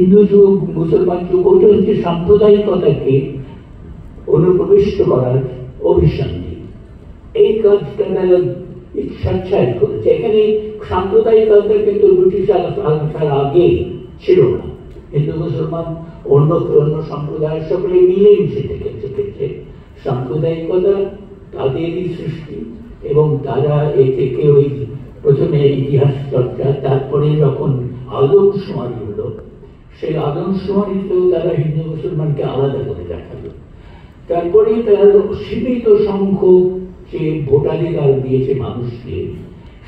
হিন্দু যুগ মুসলমান যুগ ওটা হচ্ছে সাম্প্রদায়িকতাকে অনুপ্রবিষ্ট করার অভিসন্ধি। এই কাজটা তারা স্বেচ্ছায় করেছে। এখানে সাম্প্রদায়িকতা কিন্তু ব্রিটিশ আসার আগে ছিল না। হিন্দু মুসলমান অন্য অন্য সম্প্রদায়ের সকলে মিলেমিশে থেকেছে। সাম্প্রদায়িকতা তাদেরই সৃষ্টি এবং তারা এ থেকে ওই প্রথমে ইতিহাস চর্চা, তারপরে যখন আদমশুমারি হলো সেই আদমশুমারিতেও তারা হিন্দু মুসলমানকে আলাদা করে দেখালো। তারপরে তারা সীমিত সংখ্যক যে ভোটাধিকার দিয়েছে মানুষকে,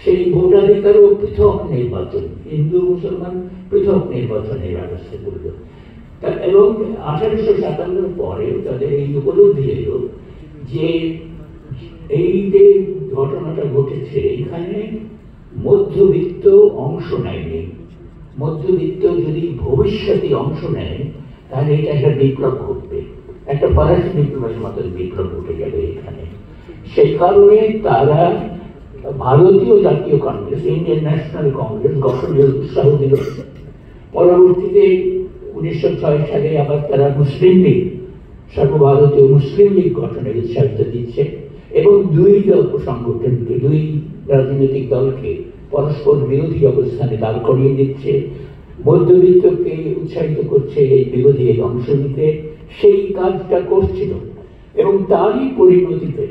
সেই ভোটাধিকারও পৃথক নির্বাচন, হিন্দু মুসলমান পৃথক নির্বাচনের ব্যবস্থা করল। এবং 1857 পরে তাদের এই উপলব্ধি এলো যে এই যে ঘটনাটা ঘটেছে এখানে মধ্যবিত্ত অংশ নেয়নি। মধ্যবিত্ত যদি ভবিষ্যতে অংশ নেয় তাহলে এটা একটা বিপ্লব ঘটবে, একটা ফরাসি বিপ্লবের মতো বিপ্লব ঘটে যাবে এখানে। সেই কারণে তারা ভারতীয় জাতীয় কংগ্রেস, ইন্ডিয়ান ন্যাশনাল কংগ্রেস গঠনের উৎসাহ দিল। পরবর্তীতে 1906 সালে আবার তারা মুসলিম লীগ, সর্বভারতীয় মুসলিম লীগ গঠনের উৎসাহিত দিচ্ছে এবং দুই সংগঠনকে, দুই রাজনৈতিক দলকে পরস্পর বিরোধী অবস্থানে দাঁড় করিয়ে দিচ্ছে, মধ্যবিত্তকে উৎসাহিত করছে এই বিরোধী অংশ নিতে। সেই কাজটা করছিল এবং তারই পরিণতিতে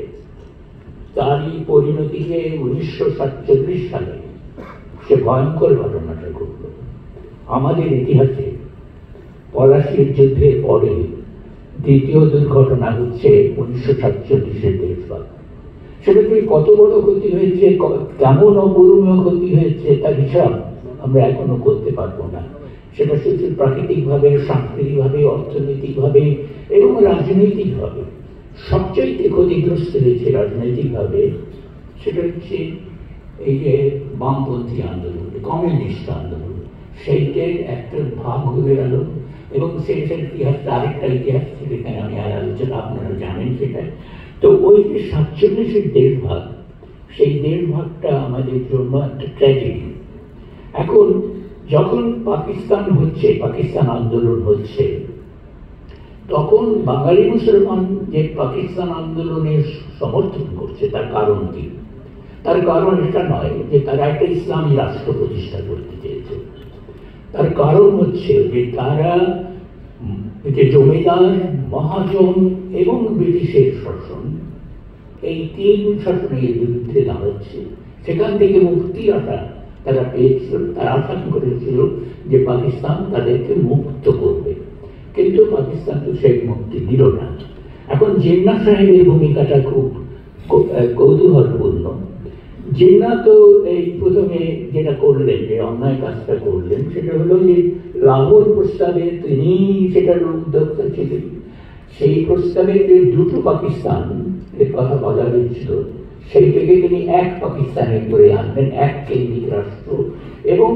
1947 সালে সে ভয়ঙ্কর ঘটনাটা ঘটল। আমাদের ইতিহাসে পলাশীর যুদ্ধের পরে দ্বিতীয় দুর্ঘটনা হচ্ছে 1947-এর দেশভাগ। সেটা কত বড় ক্ষতি হয়েছে, কেমন অপূরণীয় ক্ষতি হয়েছে তার হিসাব আমরা এখনো করতে পারবো না। সেটা শুধু প্রাকৃতিকভাবে, সাংস্কৃতিকভাবে, অর্থনৈতিকভাবে এবং রাজনৈতিকভাবে সবচাইতে ক্ষতিগ্রস্ত হয়েছে রাজনৈতিকভাবে। সেটা হচ্ছে এই যে বামপন্থী আন্দোলন, কমিউনিস্ট আন্দোলন, সেইটার একটা ভাগ হয়ে গেল। এবং সেটার ইতিহাস, আরেকটা ইতিহাস সেখানে আমি আর আলোচনা, আপনারা জানেন সেটা। তো ওই যে 47-এর দেশভাগ, সেই দেশভাগটা আমাদের জন্য একটা ট্র্যাজেডি। এখন যখন পাকিস্তান হচ্ছে, পাকিস্তান আন্দোলন হচ্ছে, তখন বাঙালি মুসলমান যে পাকিস্তান আন্দোলনের সমর্থন করছে তার কারণ কি? তার কারণ এটা নয় যে তারা একটা ইসলামী রাষ্ট্র প্রতিষ্ঠা করতে চেয়েছে। তার কারণ হচ্ছে যে তারা যে জমিদার, মহাজন এবং ব্রিটিশের শাসন, এই তিন শাসনের বিরুদ্ধে দাঁড়াচ্ছে। সেখান থেকে মুক্তি আশা তারা পেয়েছিল, তারা আশা করেছিল যে পাকিস্তান তাদেরকে মুক্ত করবে, কিন্তু পাকিস্তান তো সেই মুক্তি দিল না। এখন জিন্নাহ সাহেবের ভূমিকাটা খুব কৌতূহলপূর্ণ। জিন্নাহ তো এই প্রথমে যেটা করলেন, যে অন্যায় কাজটা করলেন, সেটা হলো যে লাহোর প্রস্তাবে তিনি সেটার উদ্যোক্তা ছিলেন। সেই প্রস্তাবে যে দুটো পাকিস্তান এর কথা বলা হয়েছিল, সেই থেকে তিনি এক পাকিস্তানের করে আনবেন, এক কেন্দ্রিক রাষ্ট্র এবং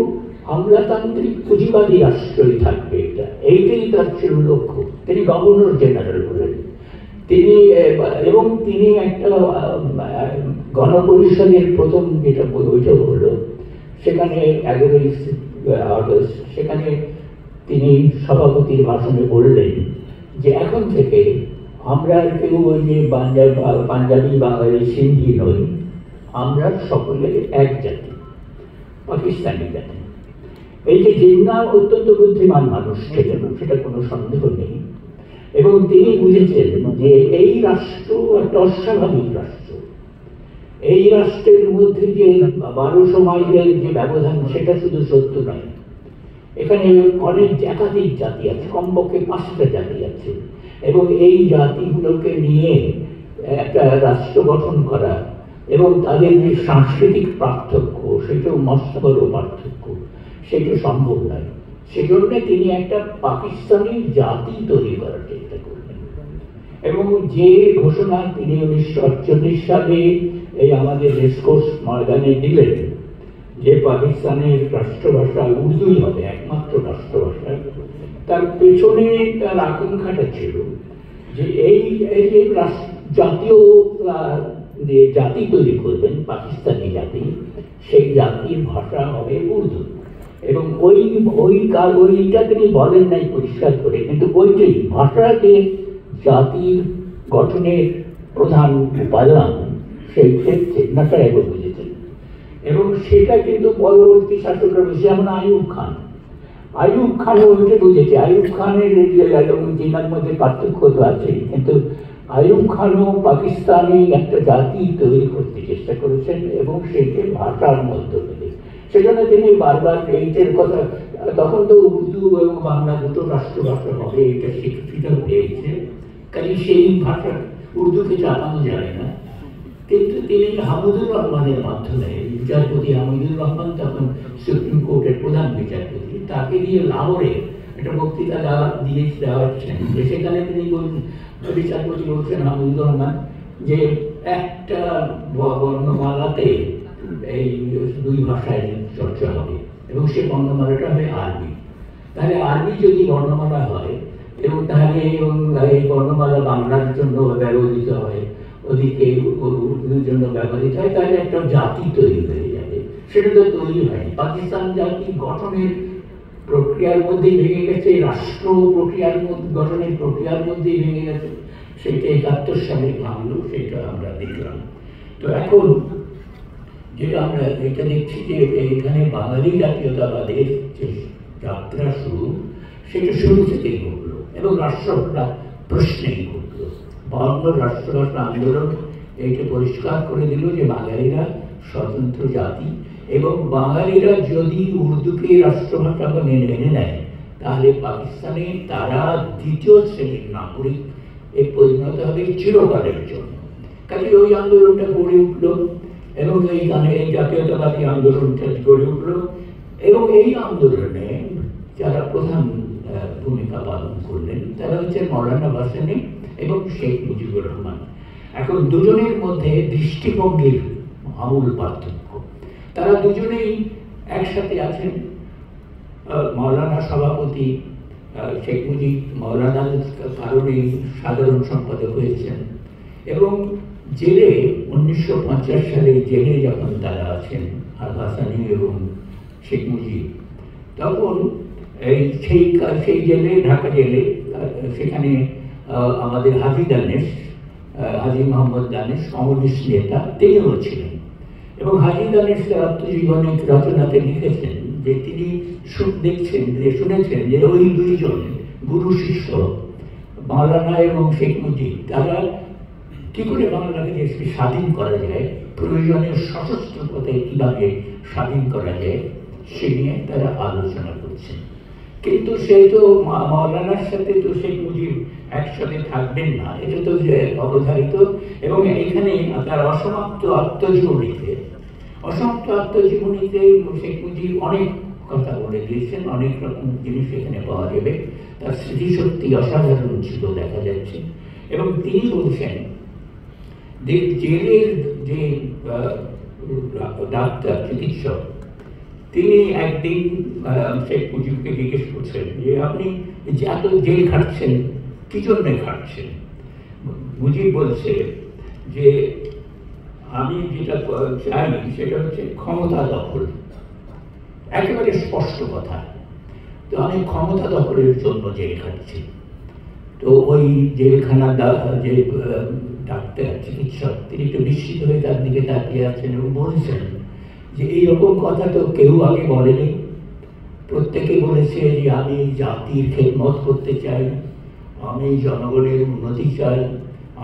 আমলাতান্ত্রিক পুঁজিবাদী রাষ্ট্রই থাকবে, এটা এইটাই তার ছিল লক্ষ্য। তিনি গভর্নর জেনারেল হলেন তিনি, এবং তিনি একটা গণপরিষদের প্রথম যেটা বৈঠক হলো সেখানে 11ই আগস্ট, সেখানে তিনি সভাপতির ভাষণে বললেন যে এখন থেকে আমরা কেউ ওই যে পাঞ্জাবি, বাঙালি, সিন্ধি নই, আমরা সকলে এক জাতি, পাকিস্তানি জাতি। এই যে জিন্নাহ অত্যন্ত বুদ্ধিমান মানুষ ছিলেন, সেটা কোনো সন্দেহ নেই। এবং তিনি বুঝেছেন যে এই রাষ্ট্র একটা অস্বাভাবিক রাষ্ট্র। এই রাষ্ট্রের মধ্যে যে 1200 মাইলের যে ব্যবধান, সেটা শুধু সত্য নয়, এখানে অনেক একাধিক জাতি আছে, কমপক্ষে 5টা জাতি আছে, এবং এই জাতিগুলোকে নিয়ে একটা রাষ্ট্র গঠন করা এবং তাদের যে সাংস্কৃতিক পার্থক্য, সেটাও মস্ত বড় পার্থক্য, সেটা সম্ভব নয়। সেজন্য তিনি একটা পাকিস্তানি জাতি তৈরি করার চেষ্টা করলেন। এবং যে ঘোষণা তিনি 1948 সালে এই আমাদের রেসকোর্স ময়দানে দিলেন যে পাকিস্তানের রাষ্ট্রভাষা উর্দুই হবে, একমাত্র রাষ্ট্রভাষা, তার পেছনে তার আকাঙ্ক্ষাটা ছিল যে এই যে জাতীয় যে জাতি তৈরি করবেন, পাকিস্তানি জাতি, সেই জাতির ভাষা হবে উর্দু। এবং ওইটা তিনি বলেন নাই পরিষ্কার করে, কিন্তু ওইটাই ভাষাকে জাতির গঠনের প্রধান উপাদান সেই ক্ষেত্রে নাসারায় বুঝেছেন। এবং সেটা কিন্তু পরবর্তী শাসকরা বুঝে, যেমন আইয়ুব খানও ওইটা বুঝেছে। আইয়ুব খানের এবং জিনার মধ্যে পার্থক্য তো আছে, কিন্তু আইয়ুব খানও পাকিস্তানি একটা জাতি তৈরি করতে চেষ্টা করেছেন এবং সেটি ভাষার মধ্য থেকে। সেজন্য তিনি বারবার এইটার কথা, তখন তো উর্দু এবং বাংলা দুটো রাষ্ট্রভাষা হবে এটা স্বীকৃত হয়েছে, কাজে সেই ভাষা উর্দুকে চাপানো যায় না। কিন্তু তিনি হামিদুর রহমানের মাধ্যমে, বিচারপতি হামিদুর রহমান তখন সুপ্রিম কোর্টের প্রধান বিচারপতি, তাকে দিয়ে লাহোরে একটা বক্তৃতা দেওয়াচ্ছেন, যে সেখানে তিনি বিচারপতি বলছেন হামিদুর রহমান যে একটা বর্ণমালাতে এই দুই ভাষায় চর্চা হবে এবং সে বর্ণমালাটা হবে আরবি। তাহলে আরবি যদি বর্ণমালা হয় এবং তাহলে এই বর্ণমালা বাংলার জন্য ব্যবহৃত হয়, ওদিকে উর্দুর জন্য ব্যবহৃত হয়, তাহলে একটা জাতি তৈরি হয়ে যাবে। সেটা তো তৈরি হয়নি। পাকিস্তান জাতি গঠনের প্রক্রিয়ার মধ্যেই ভেঙে গেছে, রাষ্ট্র প্রক্রিয়ার গঠনের প্রক্রিয়ার মধ্যেই ভেঙে গেছে। সেটা 71 সালে ভাঙলো, সেটা আমরা দেখলাম। তো এখন যেটা আমরা এটা দেখছি যে এখানে বাঙালি জাতীয়তাবাদের যে যাত্রা সেটা শুরু থেকেই ঘটলো এবং রাষ্ট্রভাষা প্রশ্নেই ঘটলো। বাংলার রাষ্ট্রভাষা আন্দোলন এইটা পরিষ্কার করে দিল যে বাঙালিরা স্বতন্ত্র জাতি এবং বাঙালিরা যদি উর্দুকে রাষ্ট্রভাষা মেনে নেয় তাহলে পাকিস্তানে তারা দ্বিতীয় শ্রেণীর নাগরিক পরিণত হবে চিরকালের জন্য। কাজে ওই আন্দোলনটা গড়ে উঠল এবং এই জাতীয়তাবাদী আন্দোলনটা গড়ে উঠল এবং এই আন্দোলনে যারা প্রধান ভূমিকা পালন করলেন তারা হচ্ছে মৌলানা ভাসানী এবং শেখ মুজিবুর রহমান। এখন দুজনের মধ্যে দৃষ্টিভঙ্গির আমূল পার্থক্য। তারা দুজনেই একসাথে আছেন। মৌলানা সভাপতি শেখ মুজিব মৌলানার কারণে সাধারণ সম্পাদক হয়েছেন এবং জেলে 1950 সালে জেলে যখন তারা আছেন আর ভাসানী এবং শেখ মুজিব, তখন সেই জেলে ঢাকা জেলে সেখানে আমাদের হাজি মোহাম্মদ দানেশ কমিউনিস্ট নেতা, তিনিও ছিলেন এবং হাজি দানেশ তার আত্মজীবনী রচনাতে লিখেছেন যে তিনি শুনেছেন যে ওই দুইজন গুরু শিষ্য মাওলানা এবং শেখ মুজিব তারা কি করে বাংলাকে দেশকে স্বাধীন করা যায়, প্রয়োজনীয় সশস্ত্র পথে কিভাবে স্বাধীন করা যায় সে নিয়ে তারা আলোচনা করছেন। কিন্তু সেই তো মাওলানার সাথে তো শেখ মুজিব একসাথে থাকবেন না, এটা তো অবধারিত। এবং এখানে তার অসমাপ্ত আত্মজীবনীতে শেখ মুজিব অনেক কথা বলে দিয়েছেন, অনেক রকম জিনিস এখানে পাওয়া যাবে। তার স্মৃতিশক্তি অসাধারণ ছিল দেখা যাচ্ছে। এবং তিনি বলছেন জেলের যে ডাক্তার চিকিৎসক তিনি একদিন শেখ মুজিবকে জিজ্ঞেস করছেন যে আপনি এত জেল খাটছেন কি জন্যে খাটছেন? মুজিব বলছে যে আমি যেটা চাই সেটা হচ্ছে ক্ষমতা দখল। একেবারে স্পষ্ট কথা। তো আমি ক্ষমতা দখলের জন্য জেল খাটছি। তো ওই জেলখানার যে ডাক্তার চিকিৎসক তিনি একটু বিস্মিত হয়ে তার দিকে তাকিয়ে আছেন এবং বলছেন যে এইরকম কথা তো কেউ আগে বলেনি। প্রত্যেকে বলেছে যে আমি জাতির খেদমত করতে চাই, আমি জনগণের উন্নতি চাই,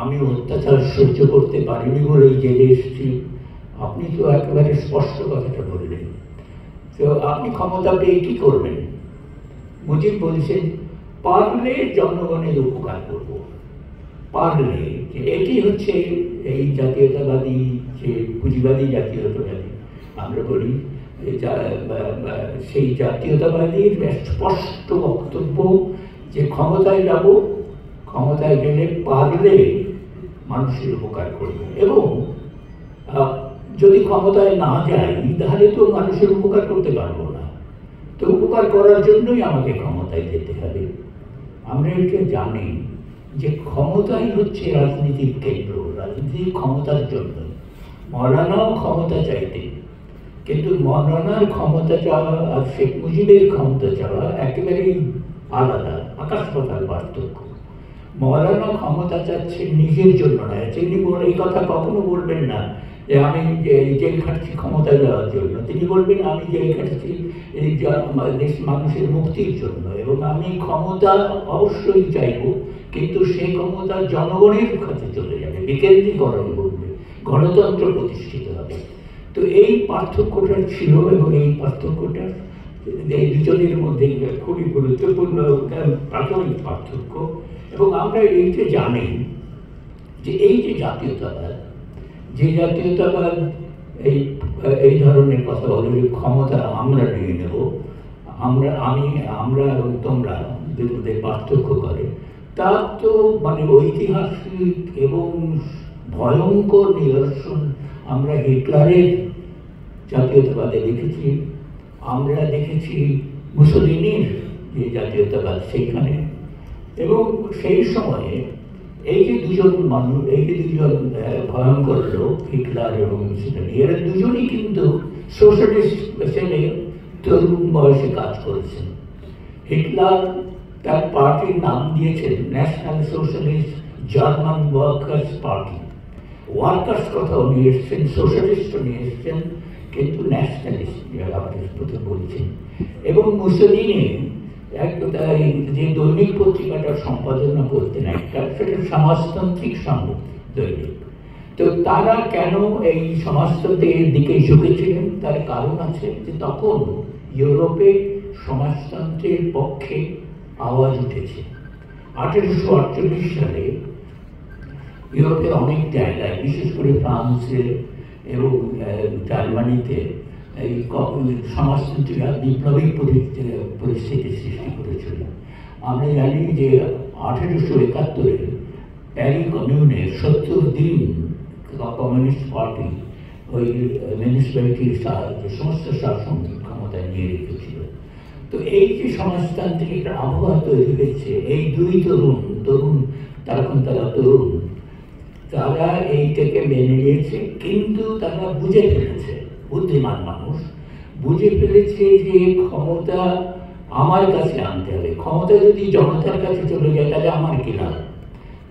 আমি অত্যাচার সহ্য করতে পারিনি বলেই জেলে এসেছি। আপনি তো একেবারে স্পষ্ট কথাটা বললেন, তো আপনি ক্ষমতা পেয়ে কি করবেন? মুজিব বলছেন পারলে জনগণের উপকার করব, পারলে। এটি হচ্ছে এই জাতীয়তাবাদী যে পুঁজিবাদী জাতীয়তাবাদী আমরা বলি, সেই জাতীয়তাবাদীর স্পষ্ট বক্তব্য যে ক্ষমতায় যাব, ক্ষমতায় গেলে পারলে মানুষের উপকার করব এবং যদি ক্ষমতায় না যাই তাহলে তো মানুষের উপকার করতে পারবো না। তো উপকার করার জন্যই আমাকে ক্ষমতায় যেতে হবে। আমরা এটা জানি যে ক্ষমতাই হচ্ছে রাজনীতির কেন্দ্র, রাজনীতির ক্ষমতার জন্য। মৌলানাও ক্ষমতা চাইতেন, কিন্তু মৌলানার ক্ষমতা চাওয়া আর শেখ মুজিবের ক্ষমতা চাওয়া একেবারেই আলাদা, আকাশ পাতাল পার্থক্য। মৌলানা ক্ষমতা চাচ্ছেন নিজের জন্য নয়, তিনি এই কথা কখনো বলবেন না যে আমি জেল খাটছি ক্ষমতা দেওয়ার জন্য। তিনি বলবেন আমি জেল খাটছি এই দেশ মানুষের মুক্তির জন্য, এবং আমি ক্ষমতা অবশ্যই চাইব, কিন্তু সেই ক্ষমতা জনগণের কাছে চলে যাবে, বিকেন্দ্রীকরণ করবে, গণতন্ত্র প্রতিষ্ঠিত হবে। তো এই পার্থক্যটা ছিল, এবং এই পার্থক্যটা এই দুজনের মধ্যে খুবই গুরুত্বপূর্ণ প্রাথমিক পার্থক্য। এবং আমরা এইটা জানি যে এই যে জাতীয়তাবাদ, যে জাতীয়তাবাদ এই ধরনের কথা বলে যে ক্ষমতা আমরা নিয়ে নেব, আমরা এবং তোমরা দুটোদের পার্থক্য করে, তার তো মানে ঐতিহাসিক এবং ভয়ঙ্কর নিদর্শন আমরা হিটলারের জাতীয়তাবাদে দেখেছি, আমরা দেখেছি মুসোলিনির যে জাতীয়তাবাদ সেইখানে। এবং সেই সময়ে এই যে দুজন মানুষ, এই যে দুজন ভয়ঙ্কর লোক হিটলার এবং মুসোলিনি, এরা দুজনই কিন্তু সোশ্যালিস্ট ছেলে, তরুণ বয়সে কাজ করেছেন। হিটলার তার পার্টির নাম দিয়েছেন national socialist German workers party. Workers কথাও নিয়ে এসছেন, সোশ্যালিস্টও নিয়ে এসছেন, কিন্তু ন্যাশনালিস্ট আমাদের প্রথম বলছেন। এবং মুসোলিনি যে দৈনিক পত্রিকাটা সম্পাদনা করতেন একটা, সেটা সমাজতান্ত্রিক দৈনিক। তো তারা কেন এই সমাজতন্ত্রের দিকে ঝুঁকেছিলেন, তার কারণ আছে যে তখন ইউরোপে সমাজতন্ত্রের পক্ষে আওয়াজ উঠেছে। 1848 সালে ইউরোপের অনেক জায়গায়, বিশেষ করে ফ্রান্সে এবং জার্মানিতে এই সমাজতন্ত্রীরা বিপ্লবী পরিস্থিতি সৃষ্টি করেছিল। আমরা জানি যে 1871 প্যারি কমিউনের 70 দিন কমিউনিস্ট পার্টি ওই মিউনিসিপ্যালিটির সাহায্যে সমস্ত শাসন ক্ষমতায় নিয়ে রেখেছিল। তো এই যে সমাজতান্ত্রিক আবহাওয়া তৈরি হয়েছে, এই দুই তরুণ তারা তরুণ, তারা এইটাকে মেনে নিয়েছে, কিন্তু তারা বুঝে ফেলেছে, বুদ্ধিমান মানুষ বুঝে ফেলেছে যে ক্ষমতা আমার কাছে আনতে হবে। ক্ষমতা যদি জনতার কাছে চলে যায় তাহলে আমার কি লাভ?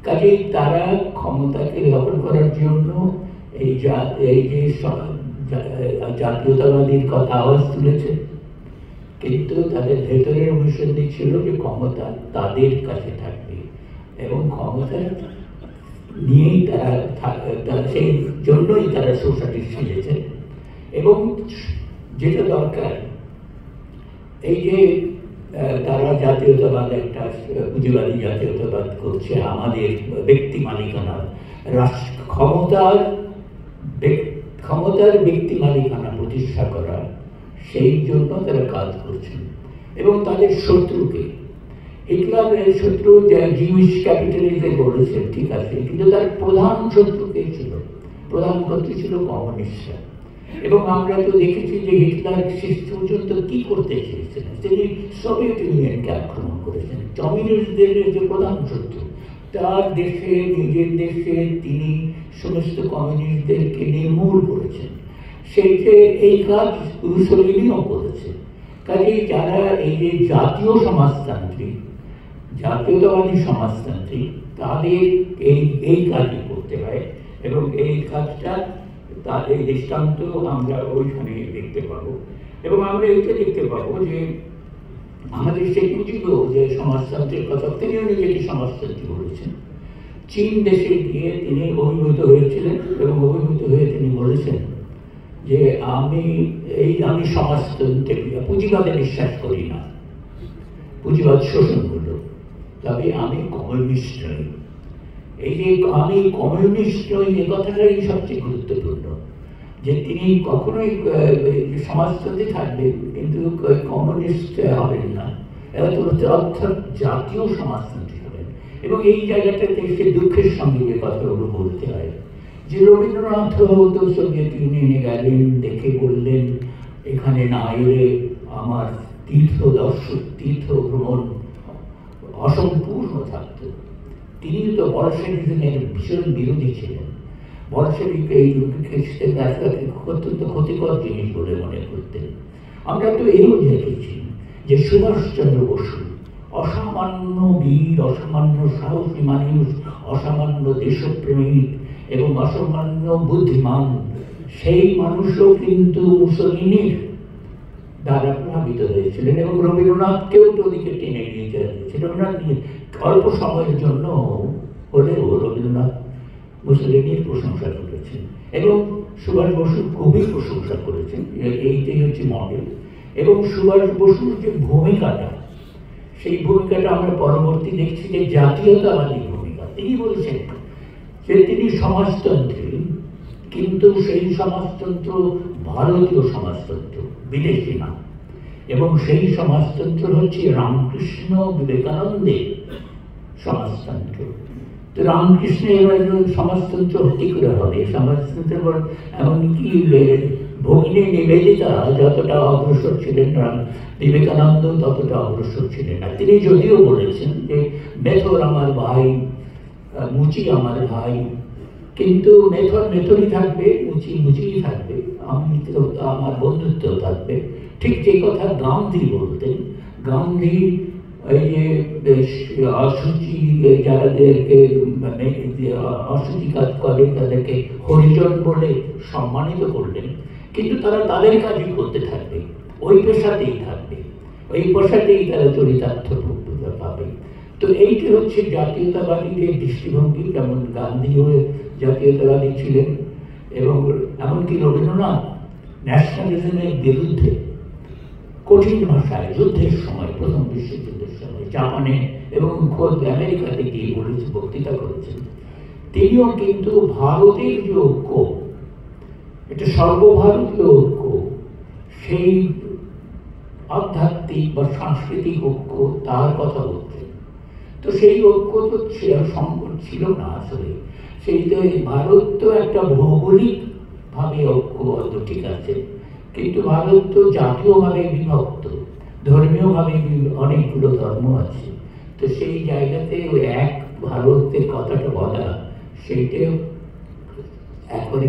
কাজেই তারা ক্ষমতাকে দখল করার জন্য এই যে জাতীয়তাবাদীর কথা আওয়াজ তুলেছে, কিন্তু তাদের ভেতরের অভিসন্ধি ছিল যে ক্ষমতা তাদের কাছে থাকবে, এবং ক্ষমতা নিয়েই তারা সেই জন্যই তারা সোশ্যালিস্ট ছিলেছে। এবং যেটা দরকার, এই যে তারা জাতীয়তাবাদ, একটা পুঁজিবাদী জাতীয়তাবাদ করছে, আমাদের ব্যক্তি মালিকানা, ক্ষমতার ব্যক্তি মালিকানা প্রতিষ্ঠা করা, সেই জন্য তারা কাজ করছেন। এবং তাদের শত্রুকে, হিটলারের শত্রু জিউস ক্যাপিটালিজম বলেছেন, ঠিক আছে, কিন্তু তার প্রধান শত্রুকে ছিল, প্রধান শত্রু ছিল কমিউনিস্টরা। এবং আমরা তো দেখেছি যে হিটলার শেষ পর্যন্ত কি করতে চেয়েছিলেন, তিনি সোভিয়েত ইউনিয়নকে আক্রমণ করেছেন, কমিউনিস্টদের যে প্রধান শত্রু। তার দেশে, নিজের দেশে তিনি সমস্ত কমিউনিস্টদেরকে নির্মূল করেছেন। সেই যে এই কাজ মুসোলিনিও করেছে। কাজেই যারা এই যে জাতীয় সমাজতান্ত্রিক, জাতীয়তাবাদী সমাজতান্ত্রিক, তাদের এই কাজই করতে হয়। এবং এই কাজটা, তার এই দৃষ্টান্ত আমরা ওইখানে দেখতে পাবো। এবং আমরা এইটা দেখতে পাবো যে আমাদের শেখ মুজিবও যে সমাজতন্ত্রের কথা, তিনিও নিজেকে সমাজতন্ত্রী বলেছেন। চীন দেশে গিয়ে তিনি অভিভূত হয়েছিলেন, এবং অভিভূত হয়ে তিনি বলেছেন যে আমি সমাজতন্ত্রে, পুঁজিবাদে বিশ্বাস করি না, পুঁজিবাদ শোষণমূলক, তবে আমি কমিউনিস্ট নই। এই যে আমি কমিউনিস্ট নই, এ কথাটাই সবচেয়ে গুরুত্বপূর্ণ, যে তিনি কখনোই সমাজতন্ত্রে থাকবেন কিন্তু কমিউনিস্ট হবেন না, অর্থাৎ জাতীয় সমাজতন্ত্রী হবেন। এবং এই জায়গাটাতে সে দুঃখের সঙ্গে যে কথাগুলো বলতে হয়, যে রবীন্দ্রনাথ তো সোভিয়েত ইউনিয়নে গেলেন, দেখে বললেন এখানে না এলে আমার তীর্থ ভ্রমণ অসম্পূর্ণ থাকত। তিনি তো বলশেভিজমের ভীষণ বিরোধী ছিলেন। বলশেভিক এই খ্রিস্টের রাস্তাকে অত্যন্ত ক্ষতিকর জিনিস বলে মনে করতেন। আমরা তো এও দেখেছি যে সুভাষচন্দ্র বসু অসামান্য বীর, অসামান্য সাহসী মানুষ, অসামান্য দেশপ্রেমিক এবং অসামান্য বুদ্ধিমান, সেই মানুষও কিন্তু মুসলিনীর দ্বারা প্রভাবিত হয়েছিলেন এবং রবীন্দ্রনাথকেও তো ওদিকে টেনে নিয়ে যাচ্ছে। রবীন্দ্রনাথ অল্প সময়ের জন্য হলেও রবীন্দ্রনাথ মুসলিনীর প্রশংসা করেছেন এবং সুভাষ বসু খুবই প্রশংসা করেছেন। এইটাই হচ্ছে মডেল। এবং সুভাষ বসুর যে ভূমিকাটা, সেই ভূমিকাটা আমরা পরবর্তী দেখছি যে জাতীয়তাবাদী ভূমিকা। তিনি বলছেন যে তিনি সমাজতন্ত্রী, কিন্তু সেই সমাজতন্ত্র ভারতীয় সমাজতন্ত্র, বিদেশি না। এবং সেই সমাজতন্ত্র হচ্ছে রামকৃষ্ণ বিবেকানন্দের সমাজতন্ত্র। তো রামকৃষ্ণের সমাজতন্ত্র কি করে হবে? সমাজতন্ত্র এমনকি ভগিনী নিবেদিতা যতটা অগ্রসর ছিলেন, বিবেকানন্দ ততটা অগ্রসর ছিলেন না। তিনি যদিও বলেছেন যে মেথর আমার ভাই, মুচি আমার ভাই, কিন্তু মেথর মেথরই থাকবে, মুচি মুচিই থাকবে, আমি তো আমার বন্ধুত্ব থাকবে। ঠিক যে কথা গান্ধী বলতেন। গান্ধী এই যে অসুচি যাদেরকে অসুচি কাজ করে তাদেরকে হরিজন বলে সম্মানিত করলেন, কিন্তু তারা তাদের কাজই করতে থাকবে, ওই পেশাতেই থাকবে, ওই পেশাতেই তারা চরিতার্থ পাবে। তো এইটি হচ্ছে জাতীয়তাবাদীদের দৃষ্টিভঙ্গি। যেমন গান্ধীও জাতীয়তাবাদী ছিলেন এবং এমনকি রবীন্দ্রনাথ ন্যাশনালিজমের বিরুদ্ধে কঠিন ভাষায় যুদ্ধের সময়, প্রথম বিশ্বযুদ্ধের সময় জাপানে এবং খোদ আমেরিকাতে গিয়ে বলেছে, বক্তৃতা করেছেন। তিনিও কিন্তু ভারতের যে ঐক্য, এটা সর্বভারতীয় ঐক্য, সেই আধ্যাত্মিক বা সাংস্কৃতিক ঐক্য, তার কথা বলছেন। তো সেই ঐক্য তো সম্ভব ছিল না আসলে। সেই তো ভারত তো একটা ভৌগোলিক ভাবে ঐক্যবদ্ধ, ঠিক আছে, কিন্তু ভারত তো জাতীয়ভাবে বিভক্ত, ধর্মীয়ভাবে অনেকগুলো ধর্ম আছে। তো সেই জায়গাতে ওই এক ভারতের কথাটা বলা, সেইটাও একেবারে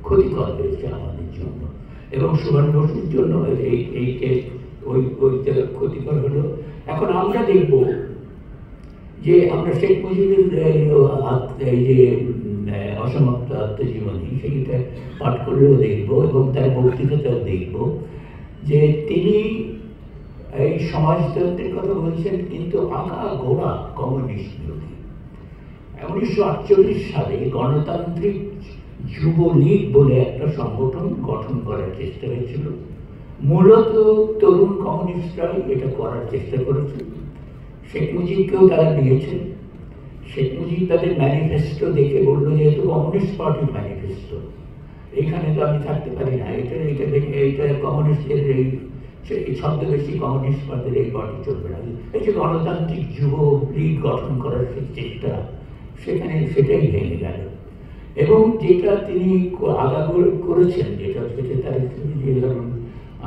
ক্ষতিকর হয়েছে আমাদের জন্য এবং সুভাষ বসুর জন্য ওই ক্ষতিকর হলো। এখন আমরা দেখব যে আমরা শেখ মুজিবের এই যে অসমাপ্ত আত্মজীবনী, সেইটা পাঠ করলেও দেখব এবং তার বক্তৃতাটাও দেখব যে তিনি এই সমাজতন্ত্রের কথা বলছেন, কিন্তু আঁকা গোড়া কমিউনিস্ট বিরোধী। 1948 সালে গণতান্ত্রিক যুবলীগ বলে একটা সংগঠন গঠন করার চেষ্টা হয়েছিল। মূলত তরুণ কমিউনিস্টরাই এটা করার চেষ্টা করেছিল। শেখ মুজিবকেও তারা দিয়েছেন। শেখ মুজিব তাদের ম্যানিফেস্টো দেখে বললো, যেহেতু কমিউনিস্ট পার্টির ম্যানিফেস্টো, এইখানে তো আমি থাকতে পারি না, এটা দেখে এইটা কমিউনিস্টের এই ছদ্মবেশী কমিউনিস্ট পার্টির এই পার্টি চলবে না। এই যে গণতান্ত্রিক যুব লীগ গঠন করার চেষ্টা, সেখানে সেটাই ভেঙে গেল। এবং যেটা তিনি আগাগোড়া করেছেন, যেটা সেটা তার ধরুন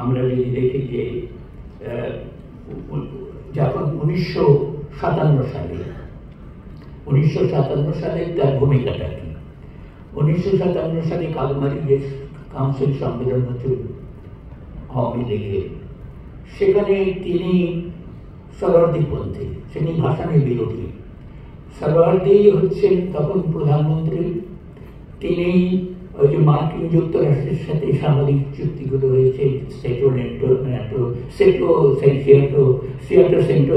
আমরা যদি দেখি যে যখন 1957 সালে তার ভূমিকাটা কি? 1957 সালে কালমারি যে কাউন্সিল সম্মেলন হচ্ছে আওয়ামী লীগের, সেখানে তিনি সরওয়ার্দীপন্থী, তিনি ভাষানের বিরোধী। সরওয়ার্দী হচ্ছেন তখন প্রধানমন্ত্রী। তিনি ওই যে মার্কিন যুক্তরাষ্ট্রের সাথে সামরিক চুক্তিগুলো হয়েছে, সিয়াটো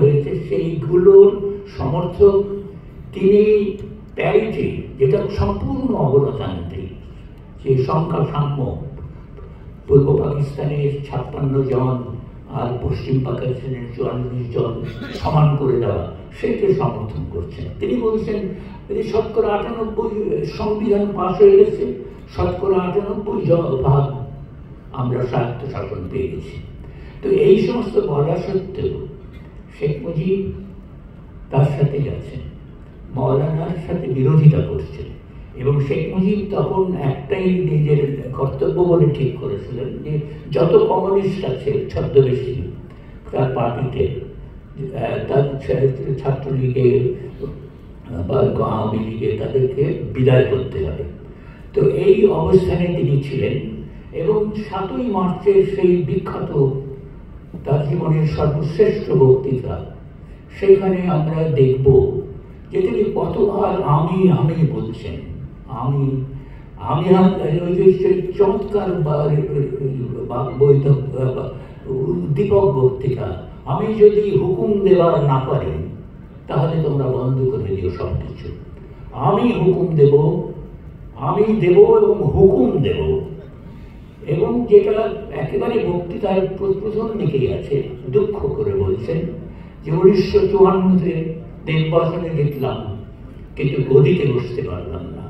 হয়েছে, সেইগুলোর সমর্থক তিনি। প্যারিটি, যেটা সম্পূর্ণ অগণতান্ত্রিক, যে সংখ্যা সাম্য, পূর্ব পাকিস্তানের 56 জন আর পশ্চিম পাকিস্তানের 44 জন সমান করে দেওয়া, সেটা সমর্থন করছেন। তিনি বলছেন যে 98% সংবিধান পাশ হয়ে গেছে, 98% আমরা স্বায়ত্ত শাসন পেয়ে গেছি। তো এই সমস্ত বলা সত্ত্বেও শেখ মুজিব তার সাথে গেছেন, মৌলানার সাথে বিরোধিতা করছেন। এবং শেখ মুজিব তখন একটাই নিজের কর্তব্য বলে ঠিক করেছিলেন যে যত কমিউনিস্ট আছে ছদ্মবেশী তার পার্টিতে, তার ছাত্রলীগে বা আওয়ামী লীগে, তাদেরকে বিদায় করতে হবে। তো এই অবস্থানে তিনি ছিলেন এবং 7ই মার্চের সেই বিখ্যাত তার জীবনের সর্বশ্রেষ্ঠ বক্তৃতা, সেখানে আমরা দেখব যে তিনি কতবার আমি বলছেন। আমি ওই যে চমৎকার উদ্দীপক বক্তৃতা, আমি যদি হুকুম দেওয়ার না পারি তাহলে তোমরা বন্ধ করে দিও সব কিছু। আমি হুকুম দেব, আমি দেব এবং হুকুম দেব। এবং যেটা একেবারে বক্তৃতার প্রথম দিকেই আছে, দুঃখ করে বলছেন যে 1954-তে নির্বাচনে জিতলাম কিন্তু গদিতে বসতে পারলাম না।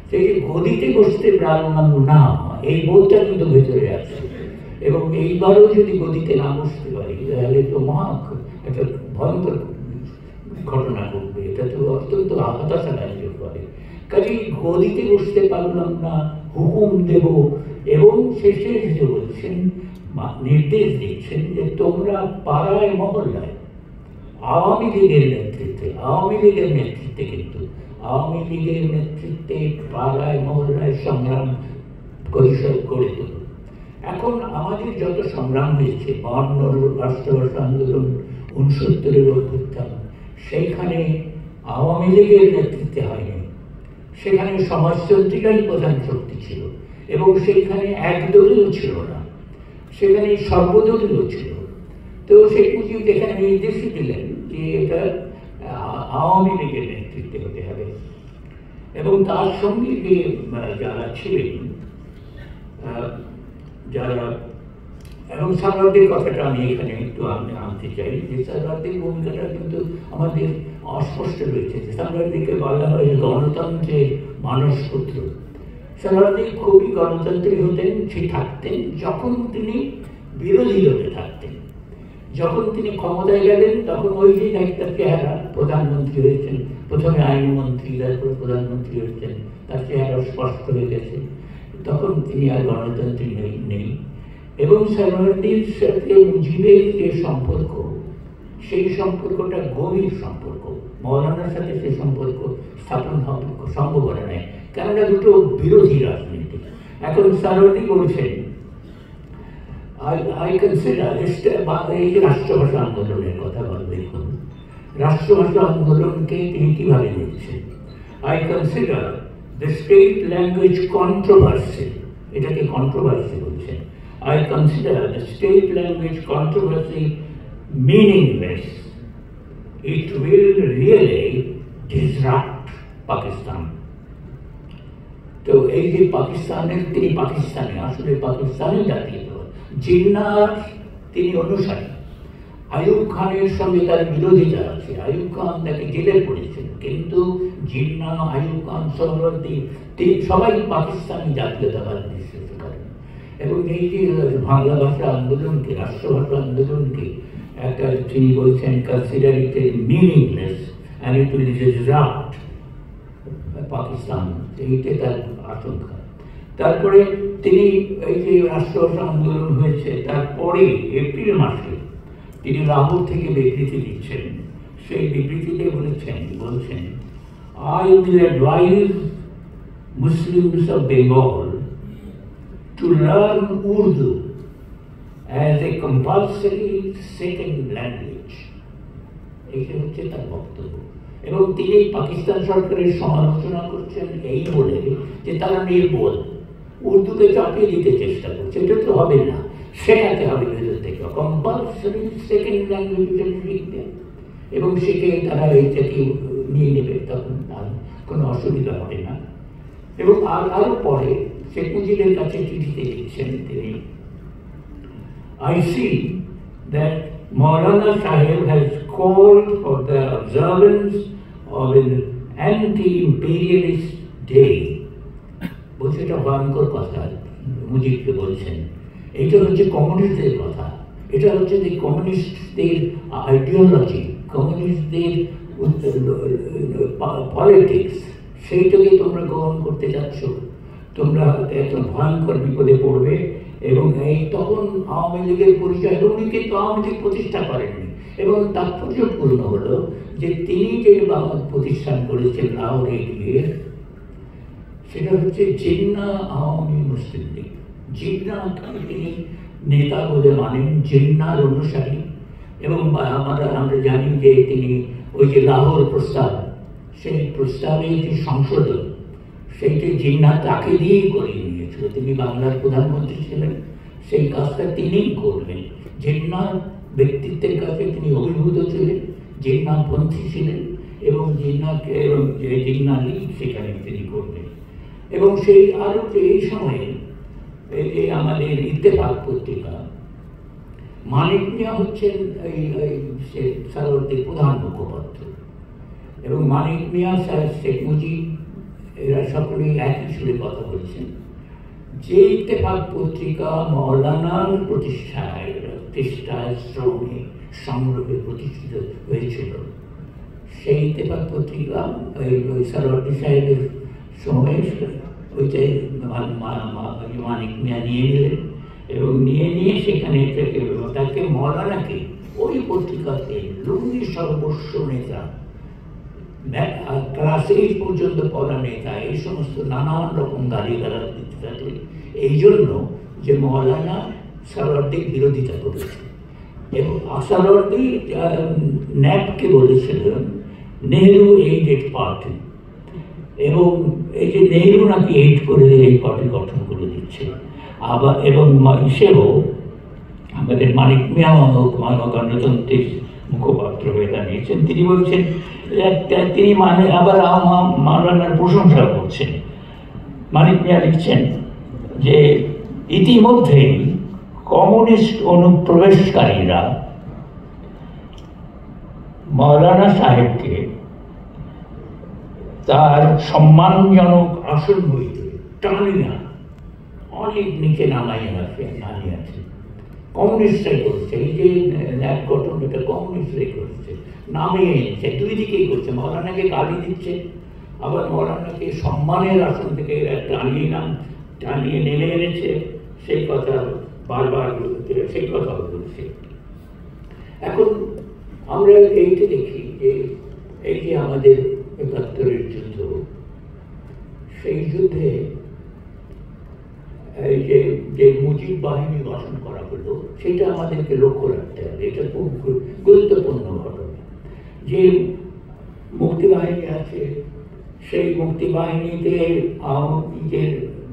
সেই যে গদিতে বসতে পারলাম না, এই বোধটা কিন্তু ভেতরে আছে। এবং এইবারও যদি গদিতে না বসতে পারি তাহলে তো একটা ভয়ঙ্কর ঘটনা ঘটবে। এটা তো অত্যন্ত হতাশা লাগতে পারে। কাজে গদিতে বসতে পারলাম না, হুকুম দেব। এবং শেষে যে বলছেন, নির্দেশ দিচ্ছেন যে তোমরা পাড়ায় মহল্লায় আওয়ামী লীগের নেতৃত্বে কিন্তু আওয়ামী লীগের নেতৃত্বে পাড়ায় মহল্লায় সংগ্রাম পরিষদ করে তোল। এখন আমাদের যত সংগ্রাম হয়েছে, 52 রাষ্ট্রভাষা আন্দোলন, 69-এর অভ্যুত্থান, সেইখানে আওয়ামী লীগের নেতৃত্বে হয়নি। সেখানে সমাজতন্ত্রীরাই প্রধান শক্তি ছিল এবং সেইখানে একদলীয় ছিল না, সেখানে সর্বদলীয় ছিল। তো শেখ মুজিব এখানে নির্দেশ দিলেন যে এটা আওয়ামী লীগের নেতৃত্বে হতে হবে। এবং তার সঙ্গে যে যারা ছিলেন, যারা, এবং সারওয়ারদের কথাটা আমি এখানে একটু আনতে চাই যে সারওয়ারদের ভূমিকাটা কিন্তু আমাদের অস্পষ্ট রয়েছে। সারওয়ারদেরকে বলা হয় গণতন্ত্রের মানসপুত্র। সারওয়ারদি খুবই গণতান্ত্রিক হতেন, থাকতেন যখন তিনি বিরোধী দলে থাকতেন। যখন তিনি ক্ষমতায় গেলেন তখন ওই যে একটা চেহারা, প্রধানমন্ত্রী হয়েছেন, প্রথমে আইনমন্ত্রী, তারপর প্রধানমন্ত্রী হয়েছেন, তার চেহারা স্পষ্ট হয়ে গেছে। তখন তিনি আর গণতন্ত্রী নেই। এবং সারওয়ারদির সাথে মুজিবের যে সম্পর্ক, সেই সম্পর্কটা গভীর সম্পর্ক। মৌলানার সাথে সেই সম্পর্ক স্থাপন সম্ভব হয় না, কেননা দুটো বিরোধী রাজনীতি। এখন সারওয়ারদি বলছেন, I consider এই যে রাষ্ট্রভাষা আন্দোলনের কথা দেখুন, রাষ্ট্রভাষা আন্দোলনকে তিনি কিভাবে নিচ্ছেন। I consider the state language controversy, এটাকে কন্ট্রোভার্সি বলছেন। I consider the state language controversy meaningless. It will really disrupt Pakistan. তো এই যে পাকিস্তানের, তিনি পাকিস্তানি, আসলে পাকিস্তানি জাতীয় জিন্নার তিনি অনুসারী। আইয়ুব খানের সঙ্গে তার বিরোধিতা আছে। আইয়ুব খান তাকে জেলে পড়েছেন, কিন্তু জিন্না, আইয়ুব খান, সোহরাওয়ার্দী, তিনি সবাই পাকিস্তানি জাতীয়তাবাদ বিশ্বাস করেন। এবং এই যে বাংলা ভাষা আন্দোলনকে, রাষ্ট্রভাষা আন্দোলনকে একটা তিনি বলছেন consider it meaningless and it will disrupt Pakistan, এইটা তার আশঙ্কা। তারপরে তিনি এই যে রাষ্ট্রভাষা আন্দোলন হয়েছে তারপরে এপ্রিল মাসে তিনি লাহোর থেকে বিবৃতি দিচ্ছেন। সেই বিবৃতিতে বলছেন I will advise Muslims of Bengal to learn Urdu as a compulsory second language. এইটা হচ্ছে তার বক্তব্য। এবং তিনি পাকিস্তান সরকারের সমালোচনা করছেন এই বলে যে তারা নির্বোধ, উর্দুকে চাপিয়ে দিতে চেষ্টা করছে। এটা তো হবে না, শেখাতে হবে ভেতর থেকে, কম্পালসারি সেকেন্ড ল্যাঙ্গুয়েজ শিখবে এবং শিখে তারা এইটাকে নিয়ে নেবে, তখন আর কোনো অসুবিধা হবে না। এবং আরও পরে শেখ মুজিবের কাছে চিঠিতে লিখছেন তিনি, I see that Maulana Sahib has called for the observance of an anti-imperialist day. বলছে এটা ভয়ঙ্কর কথা, মুজিবকে বলছেন। এটা হচ্ছে কমিউনিস্টদের কথা, এটা হচ্ছে যে কমিউনিস্টদের আইডিওলজি, কমিউনিস্টদের পলিটিক্স, সেইটাকে তোমরা গ্রহণ করতে যাচ্ছ, তোমরা এত ভয়ঙ্কর বিপদে পড়বে। এবং এই তখন আওয়ামী লীগের পরিচয়, উনি কিন্তু আওয়ামী লীগ প্রতিষ্ঠা করেননি। এবং তাৎপর্যপূর্ণ হলো যে তিনি যে প্রতিষ্ঠান করেছেন লাহোরে গিয়ে, সেটা হচ্ছে জিন্না আওয়ামী মুসলিম লীগ। জিন্নাকে তিনি নেতা বলে মানেন, জিন্নার অনুসারী। এবং আমরা জানি যে তিনি ওই যে লাহোর প্রস্তাব, সেই প্রস্তাবে যে সংশোধন, সেইটি জিন্না তাকে দিয়েই করিয়ে নিয়েছিল। তিনি বাংলার প্রধানমন্ত্রী ছিলেন, সেই কাজটা তিনিই করবেন। জিন্নার ব্যক্তিত্বের কাছে তিনি অভিভূত ছিলেন, জিন্নাপন্থী ছিলেন, এবং জিন্নাকে এবং জিন্না লীগ সেখানে তিনি করবেন। এবং সেই আরও এই সময়ে এই আমাদের ইত্তেফাক পত্রিকা, মানিক মিয়া হচ্ছেন এই সারোয়ার্দীর প্রধান মুখপাত্র, এবং মানিক মিয়া, শেখ মুজিব, এরা সকলেই একই সুরে কথা বলছেন যে ইত্তেফাক পত্রিকা মওলানার প্রতিষ্ঠায় শ্রমে সংগ্রহে প্রতিষ্ঠিত হয়েছিল, সেই ইত্তেফাক পত্রিকা ওই সারোয়ার্দী সাহেবের সময়ে ওইটাই মানিক মিয়া নিয়ে নিলেন, এবং নিয়ে সেখানে তাকে মওলানাকে ওই পত্রিকাতে লুঙ্গি সর্বস্ব নেতা, ক্লাস 8 পর্যন্ত পড়া নেতা, এই সমস্ত নানান রকম গালিগালাজ দিতে থাকলেন, এই জন্য যে মওলানা সারোয়ার্দীর বিরোধিতা করেছে। এবং সারোয়ার্দী ন্যাপকে বলেছিলেন নেহরু এইডেড পার্টি, এবং এই যে নেহরু নাকি এইড করে এই পার্টি গঠন করে দিচ্ছে। আবার এবং হিসেবেও আমাদের মানিক মিয়া গণতন্ত্রের মুখপাত্র হয়ে দাঁড়িয়েছেন। তিনি বলছেন, তিনি আবার মাওলানার প্রশংসা করছেন। মানিক মিয়া লিখছেন যে ইতিমধ্যেই কমিউনিস্ট অনুপ্রবেশকারীরা মওলানা সাহেবকে তার সম্মানজনক আসন হইতে টানিয়া অনেক নিচে নামিয়ে আছে। কমিউনিস্টরাই করছে, এই যে ন্যাপ গঠন, এটা কমিউনিস্টরাই করছে, নামিয়ে এনেছে, দুই দিকেই করছে। মওলানাকে গালি দিচ্ছে, আবার মওলানাকে সম্মানের আসন থেকে টানিয়ে নেমে এনেছে, সেই কথা বারবার সেই কথা বলছে। এখন আমরা এইটা দেখি যে এই যে আমাদের ৭১-এর যুদ্ধ, সেই যুদ্ধে এই যে মুজিব বাহিনী গঠন করা হলো, সেটা আমাদেরকে লক্ষ্য রাখতে হবে। এটা খুব গুরুত্বপূর্ণ ঘটনা। যে মুক্তিবাহিনী আছে, সেই মুক্তিবাহিনীতে